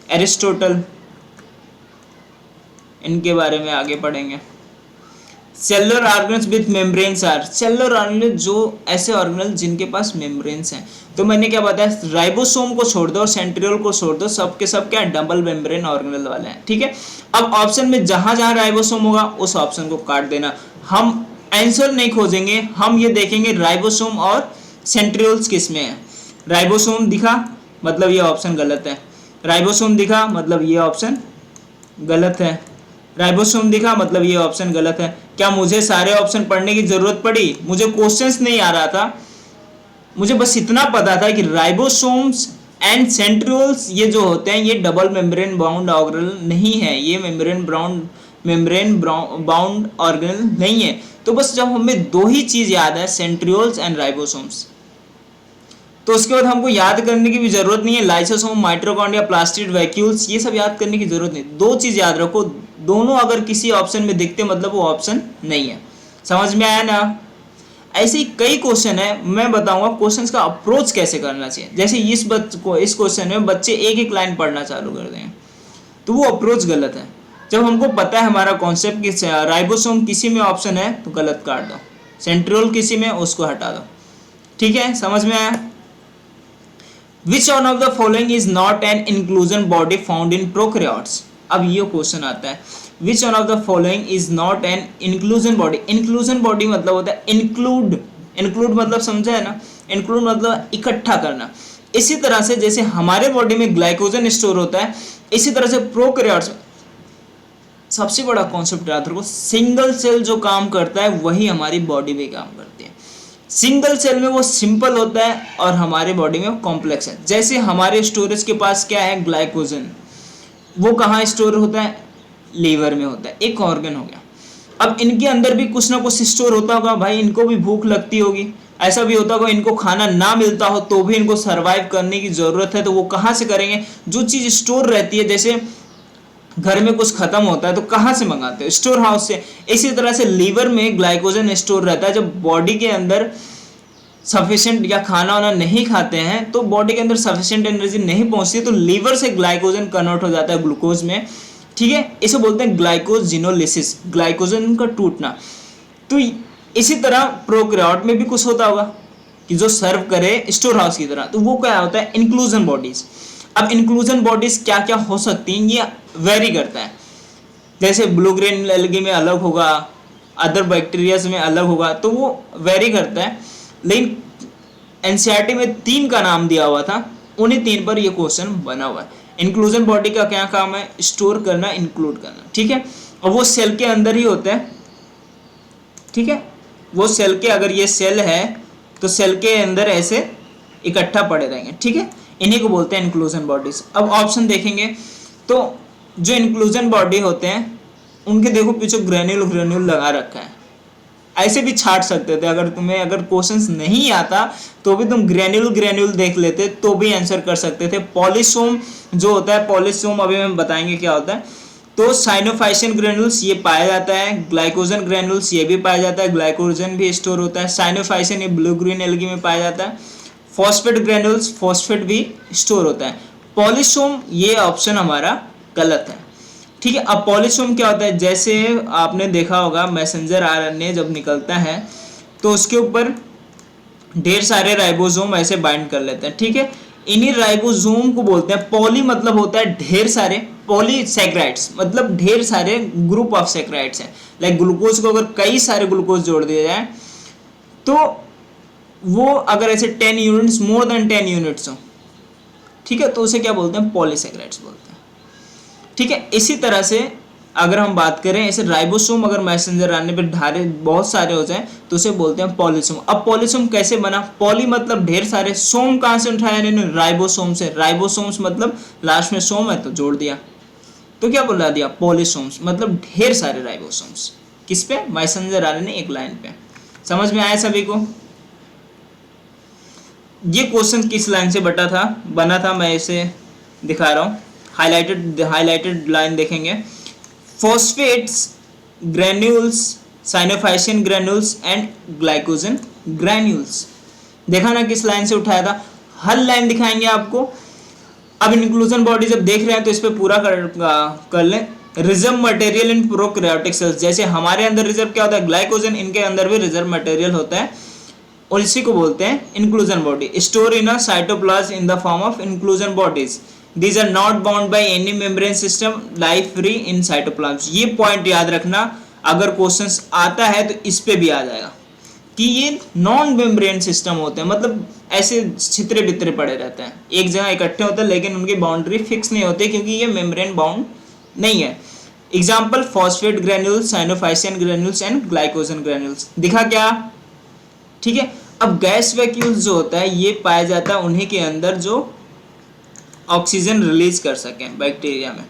[SPEAKER 1] एरिस्टोटल, इनके बारे में आगे पढ़ेंगे। Cellular organs with membranes are, cellular organelle जो ऐसे ऑर्गेनल जिनके पास मेम्ब्रेन्स हैं। तो मैंने क्या बताया? राइबोसोम को छोड़ दो और सेंट्रियोल को छोड़ दो, सब के सब क्या डबल मेम्ब्रेन ऑर्गेनल वाले हैं। ठीक है, अब ऑप्शन में जहां जहां राइबोसोम होगा उस ऑप्शन को काट देना। हम आंसर नहीं खोजेंगे, हम ये देखेंगे राइबोसोम और सेंट्रियोल्स किस में है। राइबोसोम दिखा मतलब ये ऑप्शन गलत है, राइबोसोम दिखा मतलब ये ऑप्शन गलत है, राइबोसोम दिखा मतलब ये ऑप्शन गलत है। क्या मुझे सारे ऑप्शन पढ़ने की जरूरत पड़ी? मुझे क्वेश्चंस नहीं आ रहा था, मुझे बस इतना पता था कि राइबोसोम्स एंड सेंट्रियोल्स ये जो होते हैं ये डबल मेम्ब्रेन बाउंड ऑर्गेनल नहीं है, ये मेम्ब्रेन बाउंड ऑर्गेनल नहीं है। तो बस जब हमें दो ही चीज याद है, सेंट्रियोल्स एंड राइबोसोम्स, तो उसके बाद हमको याद करने की भी जरूरत नहीं है लाइसोसोम, माइटोकॉन्ड्रिया, प्लास्टिड, वैक्यूल्स, ये सब याद करने की जरूरत नहीं। दो चीज याद रखो, दोनों अगर किसी ऑप्शन में दिखते मतलब वो ऑप्शन नहीं है। समझ में आया ना? ऐसे ही कई क्वेश्चन है, मैं बताऊंगा क्वेश्चंस का अप्रोच कैसे करना चाहिए। जैसे इस क्वेश्चन में बच्चे एक एक लाइन पढ़ना चालू कर देंगे, तो वो अप्रोच गलत है। जब हमको पता है हमारा कॉन्सेप्ट कि राइबोसोम किसी में ऑप्शन है तो गलत काट दो, सेंट्रियोल किसी में उसको हटा दो। ठीक है, समझ में आया? Which one of the following is not an inclusion body found in prokaryotes? अब ये क्वेश्चन आता है, Which one of the following is not an inclusion body? Inclusion body मतलब होता है include मतलब समझा है ना? Include मतलब इकट्ठा करना। इसी तरह से जैसे हमारे बॉडी में ग्लाइकोजन स्टोर होता है, इसी तरह से प्रोकैरियोट्स में सबसे बड़ा कॉन्सेप्ट याद रखो, सिंगल सेल जो काम करता है वही हमारी बॉडी में काम करती है। सिंगल सेल में वो सिंपल होता है और हमारे बॉडी में कॉम्प्लेक्स है। जैसे हमारे स्टोरेज के पास क्या है, ग्लाइकोजन, वो कहाँ स्टोर होता है, लीवर में होता है, एक ऑर्गन हो गया। अब इनके अंदर भी कुछ ना कुछ स्टोर होता होगा, भाई इनको भी भूख लगती होगी, ऐसा भी होता होगा इनको खाना ना मिलता हो तो भी इनको सरवाइव करने की जरूरत है, तो वो कहाँ से करेंगे, जो चीज स्टोर रहती है। जैसे घर में कुछ खत्म होता है तो कहाँ से मंगाते हो, स्टोर हाउस से। इसी तरह से लीवर में ग्लाइकोजन स्टोर रहता है। जब बॉडी के अंदर सफिशिएंट या खाना वाना नहीं खाते हैं तो बॉडी के अंदर सफिशिएंट एनर्जी नहीं पहुंचती, तो लीवर से ग्लाइकोजन कन्वर्ट हो जाता है ग्लूकोज में। ठीक है, इसे बोलते हैं ग्लाइकोजिनोलिसिस, ग्लाइकोजन का टूटना। तो इसी तरह प्रोकैरियोट में भी कुछ होता होगा कि जो सर्व करे स्टोर हाउस की तरह, तो वो क्या होता है, इंक्लूजन बॉडीज। अब इंक्लूजन बॉडीज क्या क्या हो सकती हैं ये वेरी करता है। जैसे ब्लू ग्रेन एल्गी में अलग होगा, अदर बैक्टीरियाज में अलग होगा, तो वो वेरी करता है। लेकिन एनसीईआरटी में 3 का नाम दिया हुआ था, उन्हीं 3 पर ये क्वेश्चन बना हुआ है। इंक्लूजन बॉडी का क्या काम है, स्टोर करना, इंक्लूड करना। ठीक है, और वो सेल के अंदर ही होता है। ठीक है, वो सेल के, अगर ये सेल है तो सेल के अंदर ऐसे इकट्ठा पड़े रहेंगे। ठीक है, इन्हीं को बोलते हैं इंक्लूजन बॉडीज। अब ऑप्शन देखेंगे तो जो इंक्लूजन बॉडी होते हैं उनके देखो पीछे ग्रेन्यूल लगा रखा है, ऐसे भी छाट सकते थे। अगर क्वेश्चंस नहीं आता तो भी तुम ग्रेन्यूल देख लेते तो भी आंसर कर सकते थे। पॉलीसोम जो होता है, पॉलीसोम अभी हम बताएंगे क्या होता है। तो साइनोफाइसिन ग्रेन्यूल्स ये पाया जाता है, ग्लाइकोजन ग्रेन्यूल्स ये भी पाया जाता है, ग्लाइकोजन भी स्टोर होता है। साइनोफाइसिन ये ब्लू ग्रीन एल्गी में पाया जाता है। फॉस्फेट ग्रेन्यूल्स, फॉस्फेट भी स्टोर होता है। पॉलीसोम ये ऑप्शन हमारा गलत है। ठीक है, अब पॉलीसोम क्या होता है, जैसे आपने देखा होगा मैसेंजर आरएनए जब निकलता है तो उसके ऊपर ढेर सारे राइबोसोम ऐसे बाइंड कर लेते हैं। ठीक है, इन्हीं राइबोसोम को बोलते हैं, पॉली मतलब होता है ढेर सारे, पॉलीसैकेराइड्स मतलब ढेर सारे ग्रुप ऑफ सैकेराइड्स हैं। लाइक ग्लूकोज को अगर कई सारे ग्लूकोज जोड़ दिया जाए तो वो अगर ऐसे 10 यूनिट्स, मोर देन 10 यूनिट्स हो, ठीक है, तो उसे क्या बोलते हैं, पॉलीसैकेराइड्स बोलते हैं। ठीक है, इसी तरह से अगर हम बात करें ऐसे राइबोसोम अगर मैसेंजर आने पर ढारे बहुत सारे हो जाए तो उसे बोलते हैं पॉलीसोम। अब पॉलीसोम कैसे बना, पॉली मतलब ढेर सारे, सोम कहाँ से उठाया इन्होंने, राइबोसोम से। राइबोसोम्स मतलब लास्ट में सोम है तो जोड़ दिया, तो क्या बोला दिया, पॉलीसोम्स मतलब ढेर सारे राइबोसोम्स। किस पे, मैसेंजर आरएनए एक लाइन पे। समझ में आया सभी को? ये क्वेश्चन किस लाइन से बना था मैं इसे दिखा रहा हूँ। हाईलाइटेड लाइन देखेंगे, phosphates granules, cyanophycin granules and glycogen granules. देखा ना किस लाइन से उठाया था, हर लाइन दिखाएंगे आपको। अब इंक्लूजन बॉडी जब देख रहे हैं तो इस पे पूरा कर लें। Reserve material in prokaryotic cells, जैसे हमारे अंदर रिजर्व क्या होता है, ग्लाइकोजन, इनके अंदर भी रिजर्व मटेरियल होता है और इसी को बोलते हैं inclusion body. Store in a cytoplasm in the form of inclusion bodies, these are not bound by any membrane system, life free in cytoplasm। ये पॉइंट याद रखना, अगर क्वेश्चंस आता है तो इस पे भी आ जाएगा कि ये नॉन मेम्ब्रेन सिस्टम होते हैं, मतलब ऐसे छितरे बितरे पड़े रहते हैं, एक जगह इकट्ठे होते हैं लेकिन उनकी बाउंड्री फिक्स नहीं होती क्योंकि ये मेम्ब्रेन बाउंड नहीं है। Example phosphate granules, cyanophycin granules and glycogen granules. दिखा क्या? ठीक है, अब गैस वैक्यूल्स जो होता है ये पाया जाता है उन्हीं के अंदर जो ऑक्सीजन रिलीज कर सकें बैक्टीरिया में।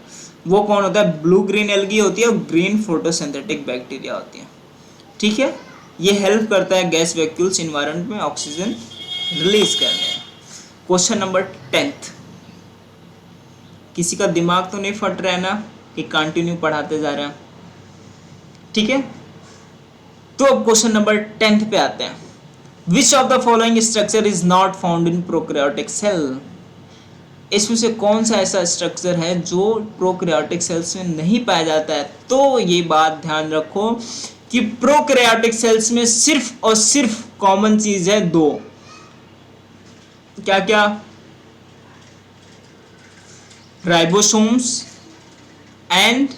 [SPEAKER 1] वो कौन होता है? ब्लू ग्रीन एल्गी होती है और ग्रीन फोटोसिंथेटिक बैक्टीरिया होती है। ठीक है, ये हेल्प करता है गैस वैक्यूल्स इन्वायरमेंट में ऑक्सीजन रिलीज करने में। Question number 10th। किसी का दिमाग तो नहीं फट रहा है ना कि कंटिन्यू पढ़ाते जा रहे हैं? ठीक है, तो अब क्वेश्चन नंबर 10th पे आते हैं। Which of the following structure is not found in prokaryotic cell? इसमें से कौन सा ऐसा स्ट्रक्चर है जो प्रोकैरियोटिक सेल्स में नहीं पाया जाता है? तो ये बात ध्यान रखो कि प्रोकैरियोटिक सेल्स में सिर्फ और सिर्फ कॉमन चीज है दो। क्या क्या? राइबोसोम्स एंड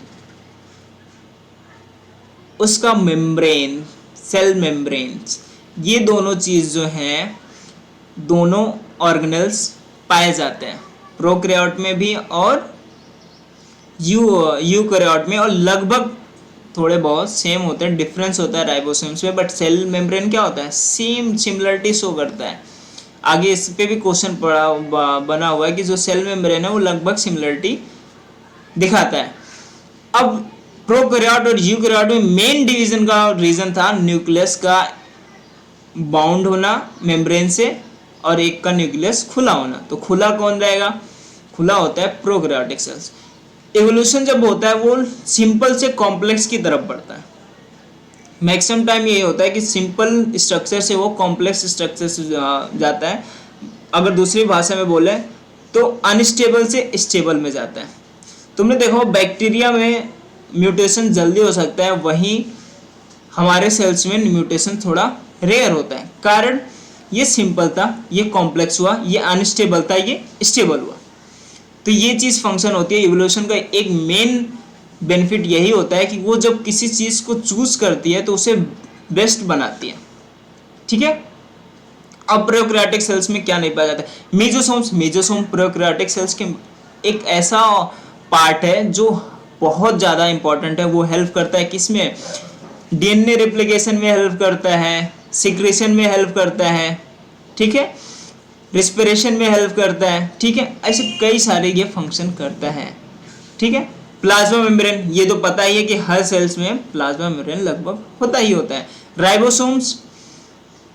[SPEAKER 1] उसका मेम्ब्रेन, सेल मेम्ब्रेन्स। ये दोनों चीज जो हैं, दोनों ऑर्गेनेल्स पाए जाते हैं प्रोकैरियोट में भी और यूकैरियोट में, और लगभग थोड़े बहुत सेम होते हैं, डिफरेंस होता है राइबोसोम्स में, बट सेल मेम्ब्रेन क्या होता है? सेम सिमिलरिटी शो करता है। आगे इस पे भी क्वेश्चन बना हुआ है कि जो सेल मेम्ब्रेन है वो लगभग सिमिलरिटी दिखाता है। अब प्रोकैरियोट और यूकैरियोट में मेन डिवीजन का रीजन था न्यूक्लियस का बाउंड होना मेम्ब्रेन से और एक का न्यूक्लियस खुला होना। तो खुला कौन रहेगा? खुला होता है प्रोकैरियोटिक सेल्स। इवोल्यूशन जब होता है वो सिंपल से कॉम्प्लेक्स की तरफ बढ़ता है। मैक्सिमम टाइम ये होता है कि सिंपल स्ट्रक्चर से वो कॉम्प्लेक्स स्ट्रक्चर से जाता है। अगर दूसरी भाषा में बोले तो अनस्टेबल से स्टेबल में जाता है। तुमने देखो बैक्टीरिया में म्यूटेशन जल्दी हो सकता है, वहीं हमारे सेल्स में म्यूटेशन थोड़ा रेयर होता है। कारण ये सिंपल था, ये कॉम्प्लेक्स हुआ, ये अनस्टेबल था, ये स्टेबल हुआ। तो ये चीज़ फंक्शन होती है इवोल्यूशन का। एक मेन बेनिफिट यही होता है कि वो जब किसी चीज़ को चूज करती है तो उसे बेस्ट बनाती है। ठीक है, अब प्रोकैरियोटिक सेल्स में क्या नहीं पाया जाता? मेसोसोम्स। मेसोसोम प्रोकैरियोटिक सेल्स के एक ऐसा पार्ट है जो बहुत ज़्यादा इंपॉर्टेंट है। वो हेल्प करता है किसमें? डीएनए रेप्लिकेशन में हेल्प करता है, सिक्रेशन में हेल्प करता है, ठीक है, रेस्पिरेशन में हेल्प करता है। ठीक है, ऐसे कई सारे ये फंक्शन करता है। ठीक है, प्लाज्मा मेम्ब्रेन, ये तो पता ही है कि हर सेल्स में प्लाज्मा मेम्ब्रेन लगभग होता ही होता है। राइबोसोम्स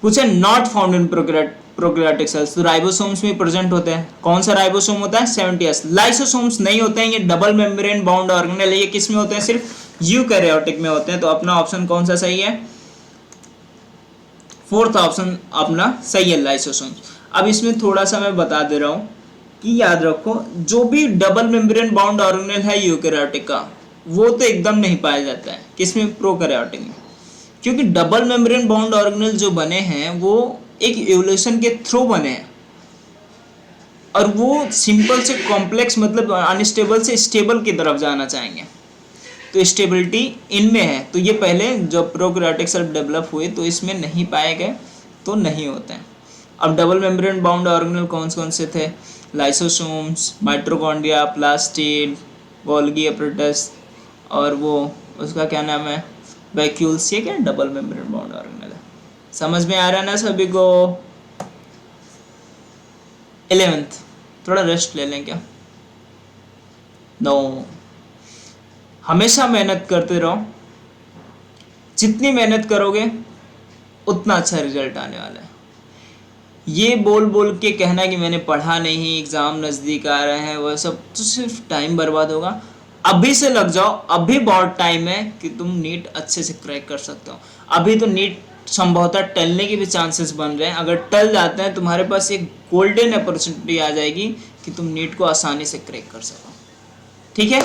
[SPEAKER 1] पूछे not found in prokaryotic cells, तो राइबोसोम्स में प्रेजेंट होते हैं। कौन सा राइबोसोम होता है? 70S। लाइसोसोम्स नहीं होते हैं, ये डबल मेम्ब्रेन बाउंड ऑर्गेनेल है। ये किस में होते हैं? सिर्फ यूकैरियोटिक में होते हैं। तो अपना ऑप्शन कौन सा सही है? 4th ऑप्शन अपना सही है, लाइसोसोम्स। अब इसमें थोड़ा सा मैं बता दे रहा हूँ कि याद रखो जो भी डबल मेम्ब्रेन बाउंड ऑर्गेनेल है यूकैरियोटिक का, वो तो एकदम नहीं पाया जाता है। किसमें? प्रोकैरियोटिक में। क्योंकि डबल मेम्ब्रेन बाउंड ऑर्गेनेल जो बने हैं वो एक इवोल्यूशन के थ्रू बने हैं, और वो सिंपल से कॉम्प्लेक्स मतलब अनस्टेबल से स्टेबल की तरफ जाना चाहेंगे। तो स्टेबिलिटी इनमें है। तो ये पहले जब प्रोकैरियोटिक सेल डेवलप हुए तो इसमें नहीं पाए गए, तो नहीं होते हैं। अब डबल मेम्ब्रेन बाउंड ऑर्गेनेल कौन कौन से थे? Lysosomes, mitochondria, plastid, Golgi apparatus, और वो उसका क्या नाम है, वैक्यूल्स। ये क्या डबल मेम्ब्रेन बाउंड ऑर्गेनेल है। समझ में आ रहा है ना सभी को? 11th थोड़ा रेस्ट ले लें क्या? नो, हमेशा मेहनत करते रहो। जितनी मेहनत करोगे उतना अच्छा रिजल्ट आने वाला है। ये बोल बोल के कहना कि मैंने पढ़ा नहीं, एग्ज़ाम नज़दीक आ रहे हैं, वह सब तो सिर्फ टाइम बर्बाद होगा। अभी से लग जाओ, अभी बहुत टाइम है कि तुम नीट अच्छे से क्रैक कर सकते हो। अभी तो नीट संभवतः टलने के भी चांसेस बन रहे हैं। अगर टल जाते हैं तुम्हारे पास एक गोल्डन अपॉर्चुनिटी आ जाएगी कि तुम नीट को आसानी से क्रैक कर सको। ठीक है,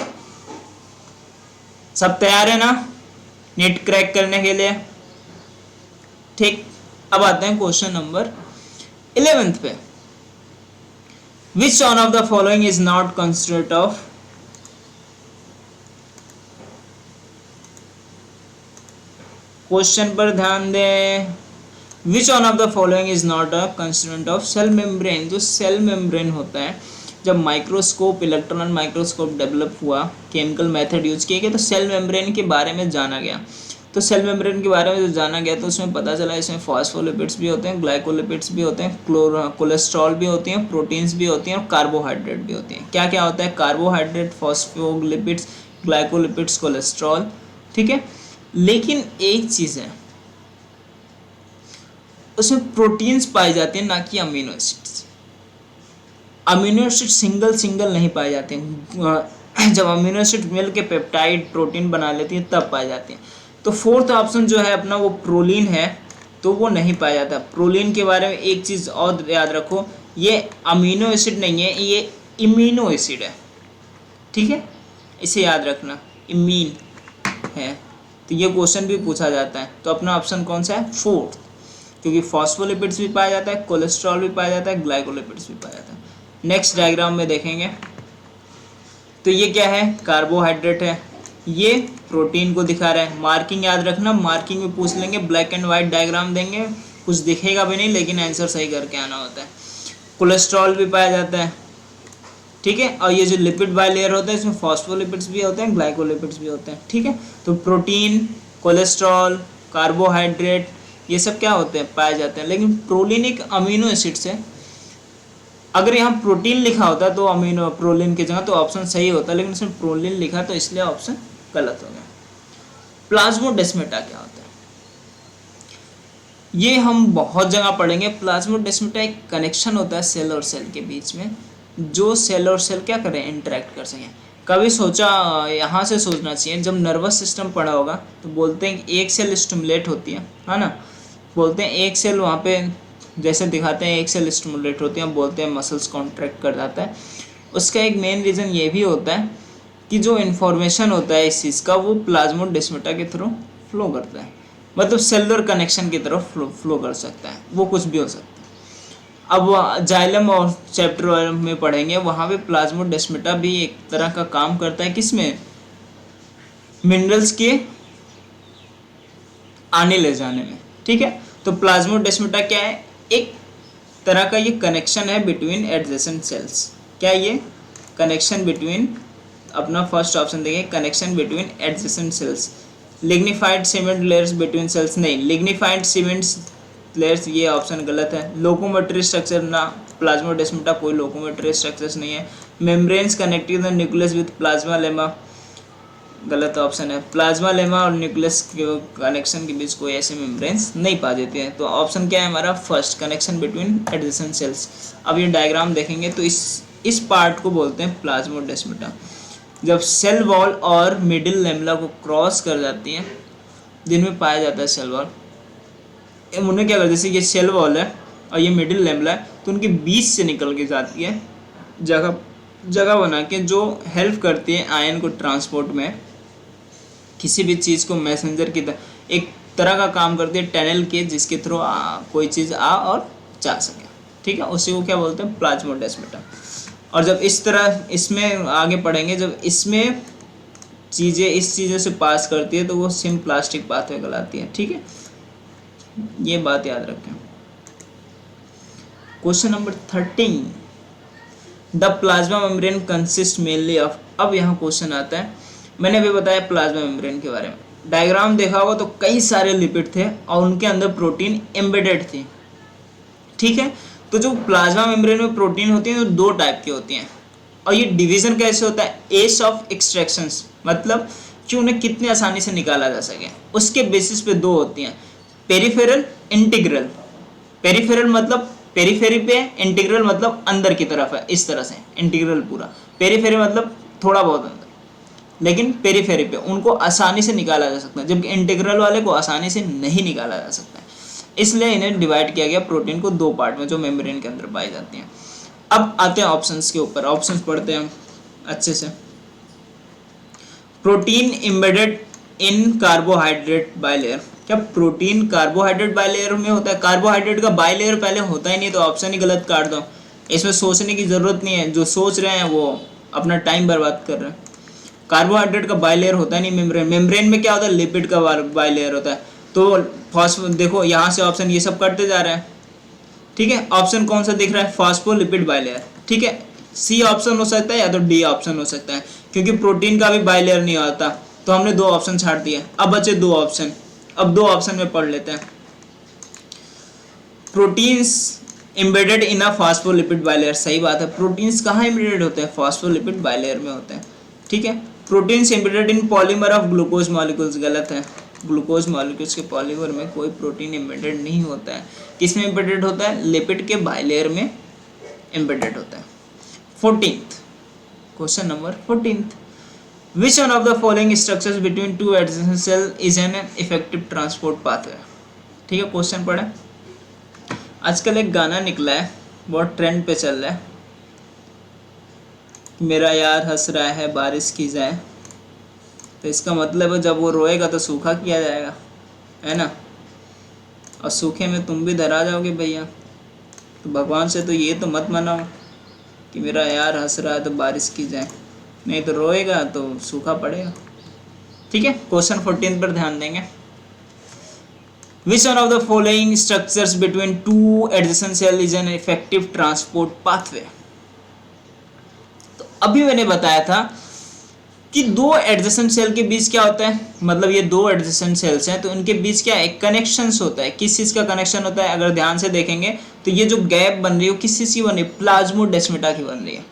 [SPEAKER 1] सब तैयार है ना नीट क्रैक करने के लिए? ठीक, अब आते हैं क्वेश्चन नंबर 11th पे। Which one of the following is not constitute of? Question पर ध्यान दें। Which one of the following is not a constituent of cell membrane? जो सेल मेम्ब्रेन होता है, जब माइक्रोस्कोप, इलेक्ट्रॉन माइक्रोस्कोप डेवलप हुआ, chemical method use किए गए, तो सेल मेम्ब्रेन के बारे में जाना गया। तो तो सेल मेम्ब्रेन के बारे में जो जाना गया तो उसमें पता चला इसमें फॉस्फोलिपिड्स भी होते हैं, ग्लाइकोलिपिड्स भी होते हैं, कोलेस्ट्रॉल भी होती हैं, प्रोटीन्स भी होती हैं और कार्बोहाइड्रेट भी होती हैं। क्या क्या होता है? Carbohydrate, phospholipids, glycolipids, cholesterol. ठीक है, लेकिन एक चीज़ है, उसमें प्रोटीन्स पाई जाती हैं ना कि amino acids. Amino acid single नहीं पाए जाते हैं, जब अमीनो एसिड मिल के पेप्टाइड प्रोटीन बना लेती है तब पाए जाते हैं। तो फोर्थ ऑप्शन जो है अपना वो प्रोलीन है, तो वो नहीं पाया जाता। प्रोलीन के बारे में एक चीज़ और याद रखो, ये अमीनो एसिड नहीं है, ये इम्यूनो एसिड है। ठीक है, इसे याद रखना, इमीन है। तो ये क्वेश्चन भी पूछा जाता है। तो अपना ऑप्शन कौन सा है? फोर्थ, क्योंकि फॉस्फोलिपिड्स भी पाया जाता है, कोलेस्ट्रॉल भी पाया जाता है, ग्लाइकोलिपिड्स भी पाया जाता है। नेक्स्ट डायग्राम में देखेंगे तो ये क्या है? कार्बोहाइड्रेट है, ये प्रोटीन को दिखा रहा है। मार्किंग याद रखना, मार्किंग में पूछ लेंगे, ब्लैक एंड वाइट डायग्राम देंगे, कुछ दिखेगा भी नहीं लेकिन आंसर सही करके आना होता है। कोलेस्ट्रॉल भी पाया जाता है। ठीक है, और ये जो लिपिड बाइलेयर होता है इसमें फॉस्फोलिपिड्स भी होते हैं, ग्लाइकोलिपिड्स भी होते हैं। ठीक है, तो प्रोटीन, कोलेस्ट्रॉल, कार्बोहाइड्रेट, ये सब क्या होते हैं? पाए जाते हैं। लेकिन प्रोलीन एक अमीनो एसिड्स है। अगर यहाँ प्रोटीन लिखा होता तो अमीनो प्रोलीन की जगह तो ऑप्शन सही होता, लेकिन इसमें प्रोलीन लिखा तो इसलिए ऑप्शन गलत हो गया। प्लाज्मोडेस्माटा क्या होता है? ये हम बहुत जगह पढ़ेंगे। प्लाज्मोडेस्माटा एक कनेक्शन होता है सेल और सेल के बीच में, जो सेल और सेल क्या करें? इंटरेक्ट कर सकें। कभी सोचा, यहाँ से सोचना चाहिए, जब नर्वस सिस्टम पढ़ा होगा तो बोलते हैं कि एक सेल स्टिमुलेट होती है ना, बोलते हैं एक सेल वहाँ पे जैसे दिखाते हैं एक सेल स्टिमुलेट होती है, बोलते हैं मसल्स कॉन्ट्रैक्ट कर जाता है। उसका एक मेन रीज़न ये भी होता है कि जो इन्फॉर्मेशन होता है इस चीज़ का वो प्लाज्मोडेस्माटा के थ्रू फ्लो करता है, मतलब सेलुलर कनेक्शन की तरफ फ्लो कर सकता है, वो कुछ भी हो सकता है। अब जाइलम और चैप्टर में पढ़ेंगे, वहाँ पे प्लाज्मोडेस्माटा भी एक तरह का काम करता है, किसमें? मिनरल्स के आने ले जाने में। ठीक है, तो प्लाज्मोडेस्माटा क्या है? एक तरह का ये कनेक्शन है बिटवीन एडजेसेंट सेल्स। क्या ये कनेक्शन बिटवीन, अपना फर्स्ट ऑप्शन देंगे, connection between adjacent cells. Lignified cement layers between cells नहीं, लिग्निफाइड सीमेंट लेयर्स ये ऑप्शन गलत है। लोकोमोटरी स्ट्रक्चर ना, प्लाज्मोडेस्माटा कोई लोकोमोटरी स्ट्रक्चर्स नहीं है। Membranes connecting the nucleus with plasma lemma, गलत ऑप्शन है। प्लाज्मा लेमा और न्यूक्लियस के कनेक्शन के बीच कोई ऐसे मेम्ब्रेन्स नहीं पा जाते हैं। तो ऑप्शन क्या है हमारा? First, connection between adjacent sales. अब ये डायग्राम देखेंगे तो इस पार्ट को बोलते हैं प्लाज्मोडेस्माटा। जब सेल वॉल और मिडिल लेमला को क्रॉस कर जाती है, जिनमें पाया जाता है सेल वॉल, उन्हें क्या करते हैं, जैसे ये सेल वॉल है और ये मिडिल लेमला है, तो उनके बीच से निकल के जाती है, जगह बना के, जो हेल्प करती है आयन को ट्रांसपोर्ट में, किसी भी चीज़ को मैसेंजर की तरह एक तरह का काम करती है, टनल के, जिसके थ्रू कोई चीज़ आ और जा सके। ठीक है, उसी को क्या बोलते हैं? प्लाज्मोडेस्माटा। और जब इस तरह इसमें आगे पढ़ेंगे, जब इसमें चीज़ें इस चीज़ों से पास करती है तो वो सिम्प्लास्टिक पाथवे कहलाती है। ठीक है, ये बात याद रखें। Question number 13, the plasma membrane consist mainly of. अब यहाँ क्वेश्चन आता है, मैंने अभी बताया प्लाज्मा मेम्ब्रेन के बारे में, डायग्राम देखा होगा तो कई सारे लिपिड थे और उनके अंदर प्रोटीन एम्बेडेड थी। ठीक है, तो जो प्लाज्मा मेम्ब्रेन में प्रोटीन होती है तो दो टाइप की होती हैं, और ये डिवीजन कैसे होता है? एज ऑफ एक्सट्रैक्शंस, मतलब कि उन्हें कितने आसानी से निकाला जा सके, उसके बेसिस पे दो होती हैं, पेरिफेरल, इंटीग्रल। पेरिफेरल मतलब पेरिफेरी पे, इंटीग्रल मतलब अंदर की तरफ है, इस तरह से इंटीग्रल पूरा, पेरिफेरी मतलब थोड़ा बहुत अंदर, लेकिन पेरिफेरी पे उनको आसानी से निकाला जा सकता है, जबकि इंटीग्रल वाले को आसानी से नहीं निकाला जा सकता है। इसलिए इन्हें डिवाइड किया गया प्रोटीन को दो पार्ट में, जो मेम्ब्रेन के अंदर पाई जाती हैं। अब आते हैं ऑप्शंस के ऊपर, ऑप्शंस पढ़ते हैं हम अच्छे से। Protein embedded in carbohydrate bilayer. क्या प्रोटीन कार्बोहाइड्रेट बाइलेयर में होता है? कार्बोहाइड्रेट का बाइलेयर पहले होता ही नहीं, तो ऑप्शन ही गलत काट दो। इसमें सोचने की जरूरत नहीं है, जो सोच रहे हैं वो अपना टाइम बर्बाद कर रहे हैं। कार्बोहाइड्रेट का बाइलेयर होता है नहीं मेम्ब्रेन। मेम्ब्रेन में क्या होता है? लिपिड का बाइलेयर होता है। तो फॉस्फो देखो यहाँ से ऑप्शन ये सब करते जा रहे हैं। ठीक है, ऑप्शन कौन सा दिख रहा है? Phospholipid bilayer. ठीक है, सी ऑप्शन हो सकता है या तो डी ऑप्शन हो सकता है, क्योंकि प्रोटीन का भी बाइलेयर नहीं होता, तो हमने दो ऑप्शन छाड़ दिए। अब बचे दो ऑप्शन, अब दो ऑप्शन में पढ़ लेते हैं। Proteins embedded in a phospholipid bilayer, सही बात है। प्रोटीन्स कहाँ एम्बेडेड होते हैं? फॉस्फोलिपिड बाइलेयर में होते हैं, ठीक है। Proteins embedded in polymer of glucose molecules, गलत है। ग्लूकोज मॉलिक्यूल्स के पॉलीमर में कोई प्रोटीन एम्बेडेड नहीं होता है। किसमें एम्बेडेड होता है? लिपिड के बाइलेयर में एम्बेडेड होता है। 14th question number 14th, which one of the following structures between two adjacent cell is an effective transport pathway, ठीक है। क्वेश्चन पढ़े। आजकल एक गाना निकला है, बहुत ट्रेंड पे चल रहा है, मेरा यार हंस रहा है बारिश की जाए। तो इसका मतलब है जब वो रोएगा तो सूखा किया जाएगा, है ना। और सूखे में तुम भी धरा जाओगे भैया। तो भगवान से तो ये तो मत मनाओ कि मेरा यार हंस रहा है तो बारिश की जाए, नहीं तो रोएगा तो सूखा पड़ेगा, ठीक है। क्वेश्चन 14 पर ध्यान देंगे। Which one of the following structures between two adjacent cells is an effective transport pathway? तो अभी मैंने बताया था कि दो एडजेसेंट सेल के बीच क्या होता है, मतलब ये दो एडजेसेंट सेल्स हैं तो इनके बीच क्या एक कनेक्शंस होता है। किस चीज़ का कनेक्शन होता है? अगर ध्यान से देखेंगे तो ये जो गैप बन रही है वो किस चीज़ की बन रही है? प्लाज्मोडेस्माटा की बन रही है,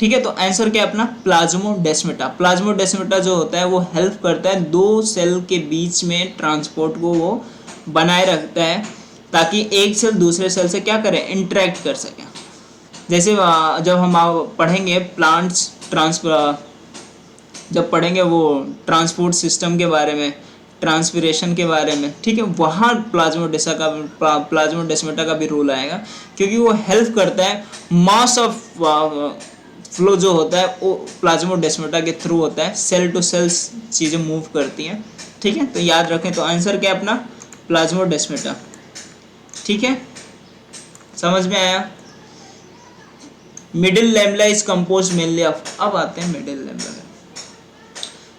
[SPEAKER 1] ठीक है। तो आंसर क्या है अपना? प्लाज्मोडेस्माटा। प्लाज्मोडेस्माटा जो होता है वो हेल्प करता है दो सेल के बीच में ट्रांसपोर्ट को वो बनाए रखता है, ताकि एक सेल दूसरे सेल से क्या करे? इंटरेक्ट कर सके। जैसे जब हम पढ़ेंगे प्लांट्स जब पढ़ेंगे वो ट्रांसपोर्ट सिस्टम के बारे में, ट्रांसपिरेशन के बारे में, ठीक है, वहाँ प्लाज्मोडेस्माटा का भी रोल आएगा, क्योंकि वो हेल्प करता है मास ऑफ फ्लो जो होता है वो प्लाज्मोडेस्माटा के थ्रू होता है, सेल टू सेल्स चीज़ें मूव करती हैं, ठीक है। तो याद रखें। तो आंसर क्या है अपना? प्लाज्मोडेस्माटा, ठीक है। समझ में आया? Middle lamella is compose mainly of, अब आते हैं मिडिल लैमेला में।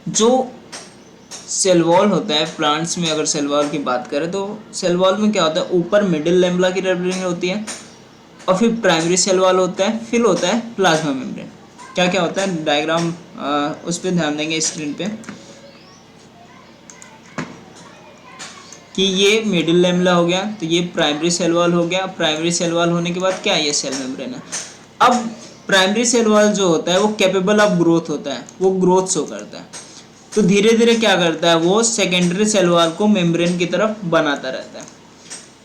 [SPEAKER 1] जो सेल वॉल होता है प्लांट्स में, अगर सेल वॉल की बात करें तो सेल वॉल में क्या होता है? ऊपर मिडिल लैमेला की रेडिंग होती है, और फिर प्राइमरी सेल वॉल होता है, फिर होता है प्लाज्मा मेम्ब्रेन। क्या क्या होता है? डायग्राम उस पर ध्यान देंगे स्क्रीन पे कि ये मिडिल लैमेला हो गया, तो ये प्राइमरी सेल वॉल हो गया। प्राइमरी सेल वॉल होने के बाद क्या? ये सेल मेम्ब्रेन है। अब प्राइमरी सेल वॉल जो होता है वो कैपेबल ऑफ ग्रोथ होता है, वो ग्रोथ शो करता है। तो धीरे धीरे क्या करता है? वो सेकेंडरी सेल वॉल को मेम्ब्रेन की तरफ बनाता रहता है,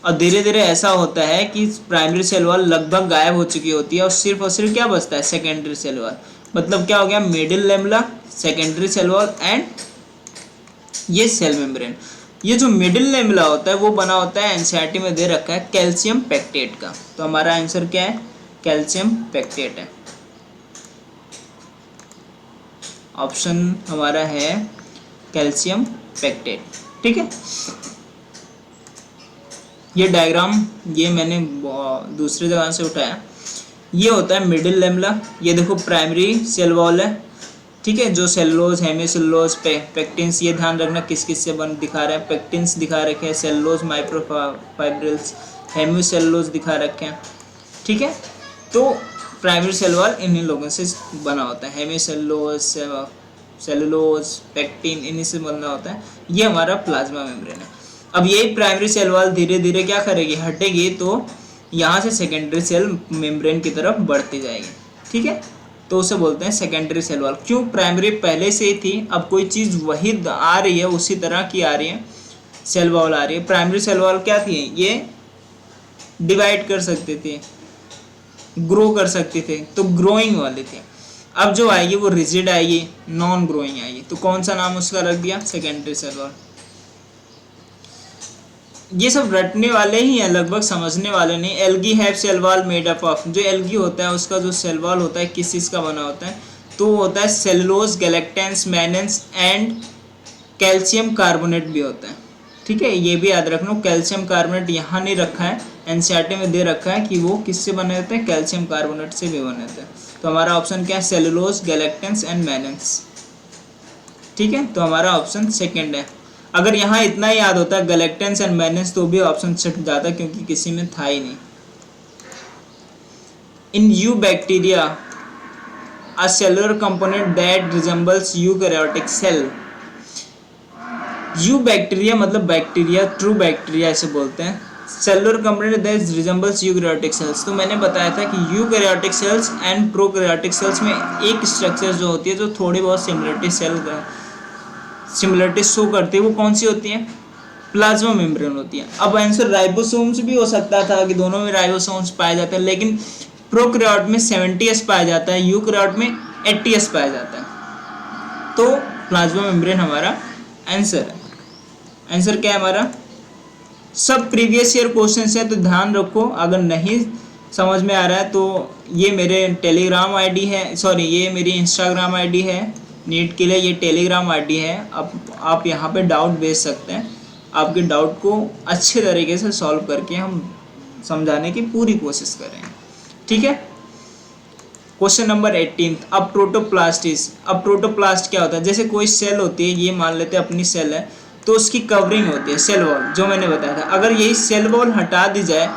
[SPEAKER 1] और धीरे धीरे ऐसा होता है कि प्राइमरी सेल वॉल लगभग गायब हो चुकी होती है, और सिर्फ क्या बचता है? Secondary cell wall. मतलब क्या हो गया? Middle lamella, secondary cell wall and ये सेल मेम्ब्रेन। ये जो मिडिल लैमेला होता है वो बना होता है, एनसीईआरटी में दे रखा है, कैल्शियम पेक्टेट का। तो हमारा आंसर क्या है? कैल्शियम पेक्टेट है। ऑप्शन हमारा है कैल्शियम पेक्टेट, ठीक है। ये डायग्राम ये मैंने दूसरी जगह से उठाया। ये होता है मिडिल लैमेला। ये देखो प्राइमरी सेल वॉल है, ठीक है, जो सेलुलोज, हेमीसेलुलोज, पेक्टिन्स, ये ध्यान रखना किस किस से बन दिखा रहे हैं। पेक्टिन्स दिखा रखे हैं, सेलुलोज, माइक्रोफाइब्रिल्स, हेमीसेलुलोज दिखा रखे हैं, ठीक है। तो प्राइमरी सेल वॉल इन्हीं लोगों से बना होता है, हेमीसेलुलोज, सेलुलोज, पेक्टिन, इन्हीं से बना होता है। ये हमारा प्लाज्मा मेम्ब्रेन है। अब यही प्राइमरी सेल वॉल धीरे धीरे क्या करेगी? हटेगी, तो यहाँ से सेकेंडरी सेल मेम्ब्रेन की तरफ बढ़ती जाएगी, ठीक है। तो उसे बोलते हैं सेकेंडरी सेल वॉल। क्यों? प्राइमरी पहले से ही थी, अब कोई चीज़ वही आ रही है, उसी तरह की आ रही है, सेल वॉल आ रही है। प्राइमरी सेल वॉल क्या थी? ये डिवाइड कर सकते थे, ग्रो कर सकते थे, तो ग्रोइंग वाली थी। अब जो आएगी वो रिजिड आएगी, नॉन ग्रोइंग आएगी। तो कौन सा नाम उसका रख दिया? Secondary cell wall. ये सब रटने वाले ही हैं, लगभग समझने वाले नहीं। Algae have cell wall made up of, जो एल्गी होता है उसका जो सेल वॉल होता है किस चीज़ का बना होता है? तो होता है cellulose, galactans, mannans and calcium carbonate भी होता है, ठीक है। ये भी याद रखना। कैल्शियम कार्बोनेट यहाँ नहीं रखा है, एनसीईआरटी में दे रखा है कि वो किससे बने होते हैं? कैल्शियम कार्बोनेट से भी बने होते हैं। तो हमारा ऑप्शन क्या है? सेलुलोज, गैलेक्टेंस एंड मैनेंस, ठीक है। तो हमारा ऑप्शन सेकेंड है। अगर यहाँ इतना ही याद होता है गैलेक्टेंस एंड मैनेंस, तो भी ऑप्शन छट जाता, क्योंकि किसी में था ही नहीं। In eubacteria a cellular component that resembles eukaryotic cell, eubacteria मतलब बैक्टीरिया, ट्रू बैक्टीरिया ऐसे बोलते हैं। Cellular component that resembles eukaryotic cells, तो मैंने बताया था कि eukaryotic cells and prokaryotic cells में एक स्ट्रक्चर जो होती है जो थोड़ी बहुत सिमिलरिटी शो करती है, वो कौन सी होती है? प्लाज्मा मेम्ब्रेन होती है। अब आंसर राइबोसोम्स भी हो सकता था कि दोनों में राइबोसोम्स पाए जाते हैं, लेकिन प्रोकैरियोट में 70S पाया जाता है, यूकैरियोट में 80S पाया जाता है। तो प्लाज्मा मेम्ब्रेन हमारा आंसर है। आंसर क्या है हमारा? सब प्रीवियस ईयर क्वेश्चन है, तो ध्यान रखो। अगर नहीं समझ में आ रहा है तो ये मेरे टेलीग्राम आईडी है, सॉरी ये मेरी इंस्टाग्राम आईडी है नीट के लिए, ये टेलीग्राम आईडी है। आप यहाँ पे डाउट भेज सकते हैं, आपके डाउट को अच्छे तरीके से सॉल्व करके हम समझाने की पूरी कोशिश करें, ठीक है। क्वेश्चन नंबर 18, अब प्रोटोप्लास्ट अब प्रोटोप्लास्ट क्या होता है? जैसे कोई सेल होती है, ये मान लेते हैं अपनी सेल है, तो उसकी कवरिंग होती है सेल वॉल, जो मैंने बताया था। अगर यही सेल वॉल हटा दी जाए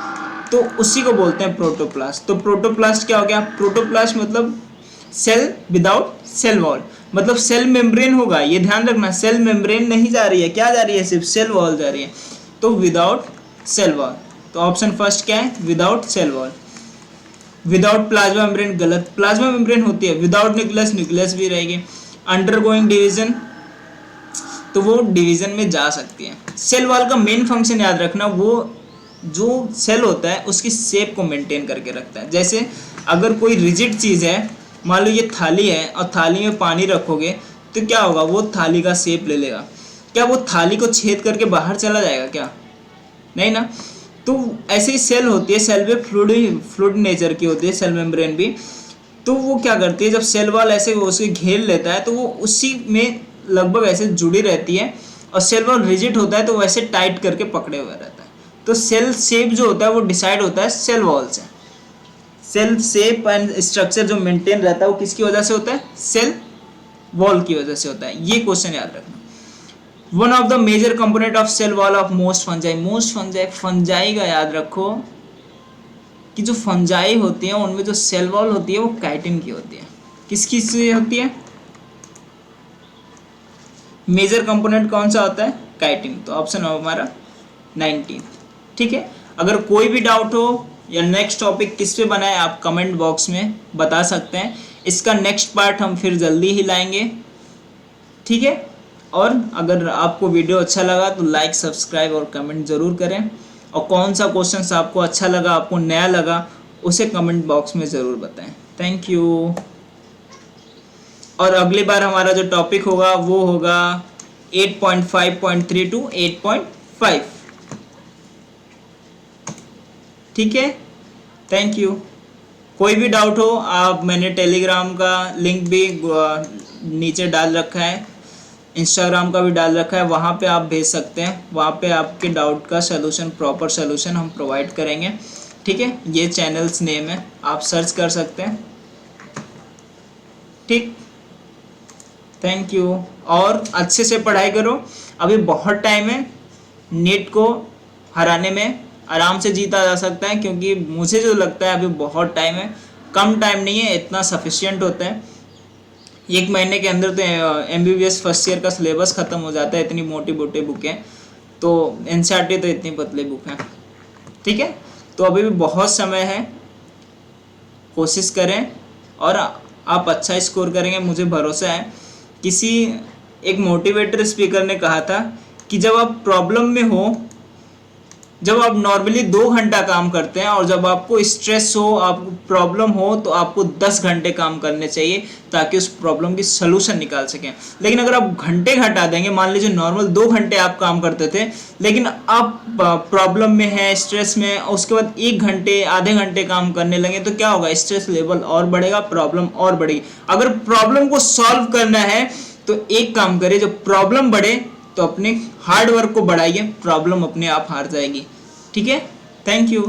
[SPEAKER 1] तो उसी को बोलते हैं प्रोटोप्लास्ट। तो प्रोटोप्लास्ट क्या हो गया? प्रोटोप्लास्ट मतलब सेल विदाउट सेल वॉल, मतलब सेल मेम्ब्रेन होगा, ये ध्यान रखना, सेल मेम्ब्रेन नहीं जा रही है, क्या जा रही है? सिर्फ सेल वॉल जा रही है, तो विदाउट सेल वॉल। तो ऑप्शन फर्स्ट क्या है? Without cell wall. Without plasma membrane गलत, प्लाज्मा मेम्ब्रेन होती है। विदाउट न्यूक्लियस, न्यूक्लियस भी रहेगी। अंडरगोइंग डिवीजन, तो वो डिवीजन में जा सकती है। सेल वॉल का मेन फंक्शन याद रखना, वो जो सेल होता है उसकी शेप को मेंटेन करके रखता है। जैसे अगर कोई रिजिड चीज़ है, मान लो ये थाली है और थाली में पानी रखोगे तो क्या होगा? वो थाली का शेप ले लेगा। क्या वो थाली को छेद करके बाहर चला जाएगा? क्या नहीं ना। तो ऐसे ही सेल होती है, सेल भी फ्लूइड नेचर की होती है, सेल मेम्ब्रेन भी। तो वो क्या करती है, जब सेल वॉल ऐसे उसे घेर लेता है तो वो उसी में लगभग ऐसे जुड़ी रहती है, और सेल वॉल रिजिड होता है तो वैसे टाइट करके पकड़े हुए रहता है। तो सेल शेप जो होता है वो डिसाइड होता है सेल वॉल से। सेल शेप एंड स्ट्रक्चर जो मेंटेन रहता है वो किसकी वजह से होता है? सेल वॉल की वजह से होता है। ये क्वेश्चन याद रखना। One of the major component of cell wall of most fungi, most fungi, fungi का याद रखो कि जो फंजाई होती है उनमें जो सेल वॉल होती है वो काइटिन की होती है। किसकी से होती है? मेजर कंपोनेंट कौन सा होता है? काइटिन। तो ऑप्शन हो हमारा 19, ठीक है। अगर कोई भी डाउट हो या नेक्स्ट टॉपिक किस पे बनाए, आप कमेंट बॉक्स में बता सकते हैं। इसका नेक्स्ट पार्ट हम फिर जल्दी ही लाएंगे, ठीक है। और अगर आपको वीडियो अच्छा लगा तो लाइक, सब्सक्राइब और कमेंट ज़रूर करें। और कौन सा क्वेश्चन आपको अच्छा लगा, आपको नया लगा, उसे कमेंट बॉक्स में ज़रूर बताएं। Thank you. और अगली बार हमारा जो टॉपिक होगा वो होगा 8.5.3 to 8.5, ठीक है। Thank you. कोई भी डाउट हो आप, मैंने टेलीग्राम का लिंक भी नीचे डाल रखा है, इंस्टाग्राम का भी डाल रखा है, वहाँ पे आप भेज सकते हैं। वहाँ पे आपके डाउट का सलूशन, प्रॉपर सलूशन हम प्रोवाइड करेंगे, ठीक है। ये चैनल्स नेम है, आप सर्च कर सकते हैं, ठीक। Thank you. और अच्छे से पढ़ाई करो, अभी बहुत टाइम है। नीट को हराने में आराम से जीता जा सकता है, क्योंकि मुझे जो लगता है अभी बहुत टाइम है, कम टाइम नहीं है, इतना सफिशिएंट होता है। 1 महीने के अंदर तो MBBS फर्स्ट ईयर का सिलेबस ख़त्म हो जाता है, इतनी मोटी मोटी बुक है। तो NCERT तो इतनी पतली बुक है, ठीक है। तो अभी भी बहुत समय है, कोशिश करें और आप अच्छा स्कोर करेंगे, मुझे भरोसा है। किसी एक मोटिवेटर स्पीकर ने कहा था कि जब आप प्रॉब्लम में हो, जब आप नॉर्मली 2 घंटा काम करते हैं और जब आपको स्ट्रेस हो, आपको प्रॉब्लम हो, तो आपको 10 घंटे काम करने चाहिए ताकि उस प्रॉब्लम की सलूशन निकाल सकें। लेकिन अगर आप घंटे घटा देंगे, मान लीजिए नॉर्मल 2 घंटे आप काम करते थे, लेकिन आप प्रॉब्लम में हैं, स्ट्रेस में, उसके बाद 1 घंटे, आधे घंटे काम करने लगे, तो क्या होगा? स्ट्रेस लेवल और बढ़ेगा, प्रॉब्लम और बढ़ेगी। अगर प्रॉब्लम को सॉल्व करना है तो एक काम करिए, जब प्रॉब्लम बढ़े तो अपने हार्ड वर्क को बढ़ाइए, प्रॉब्लम अपने आप हार जाएगी, ठीक है। Thank you.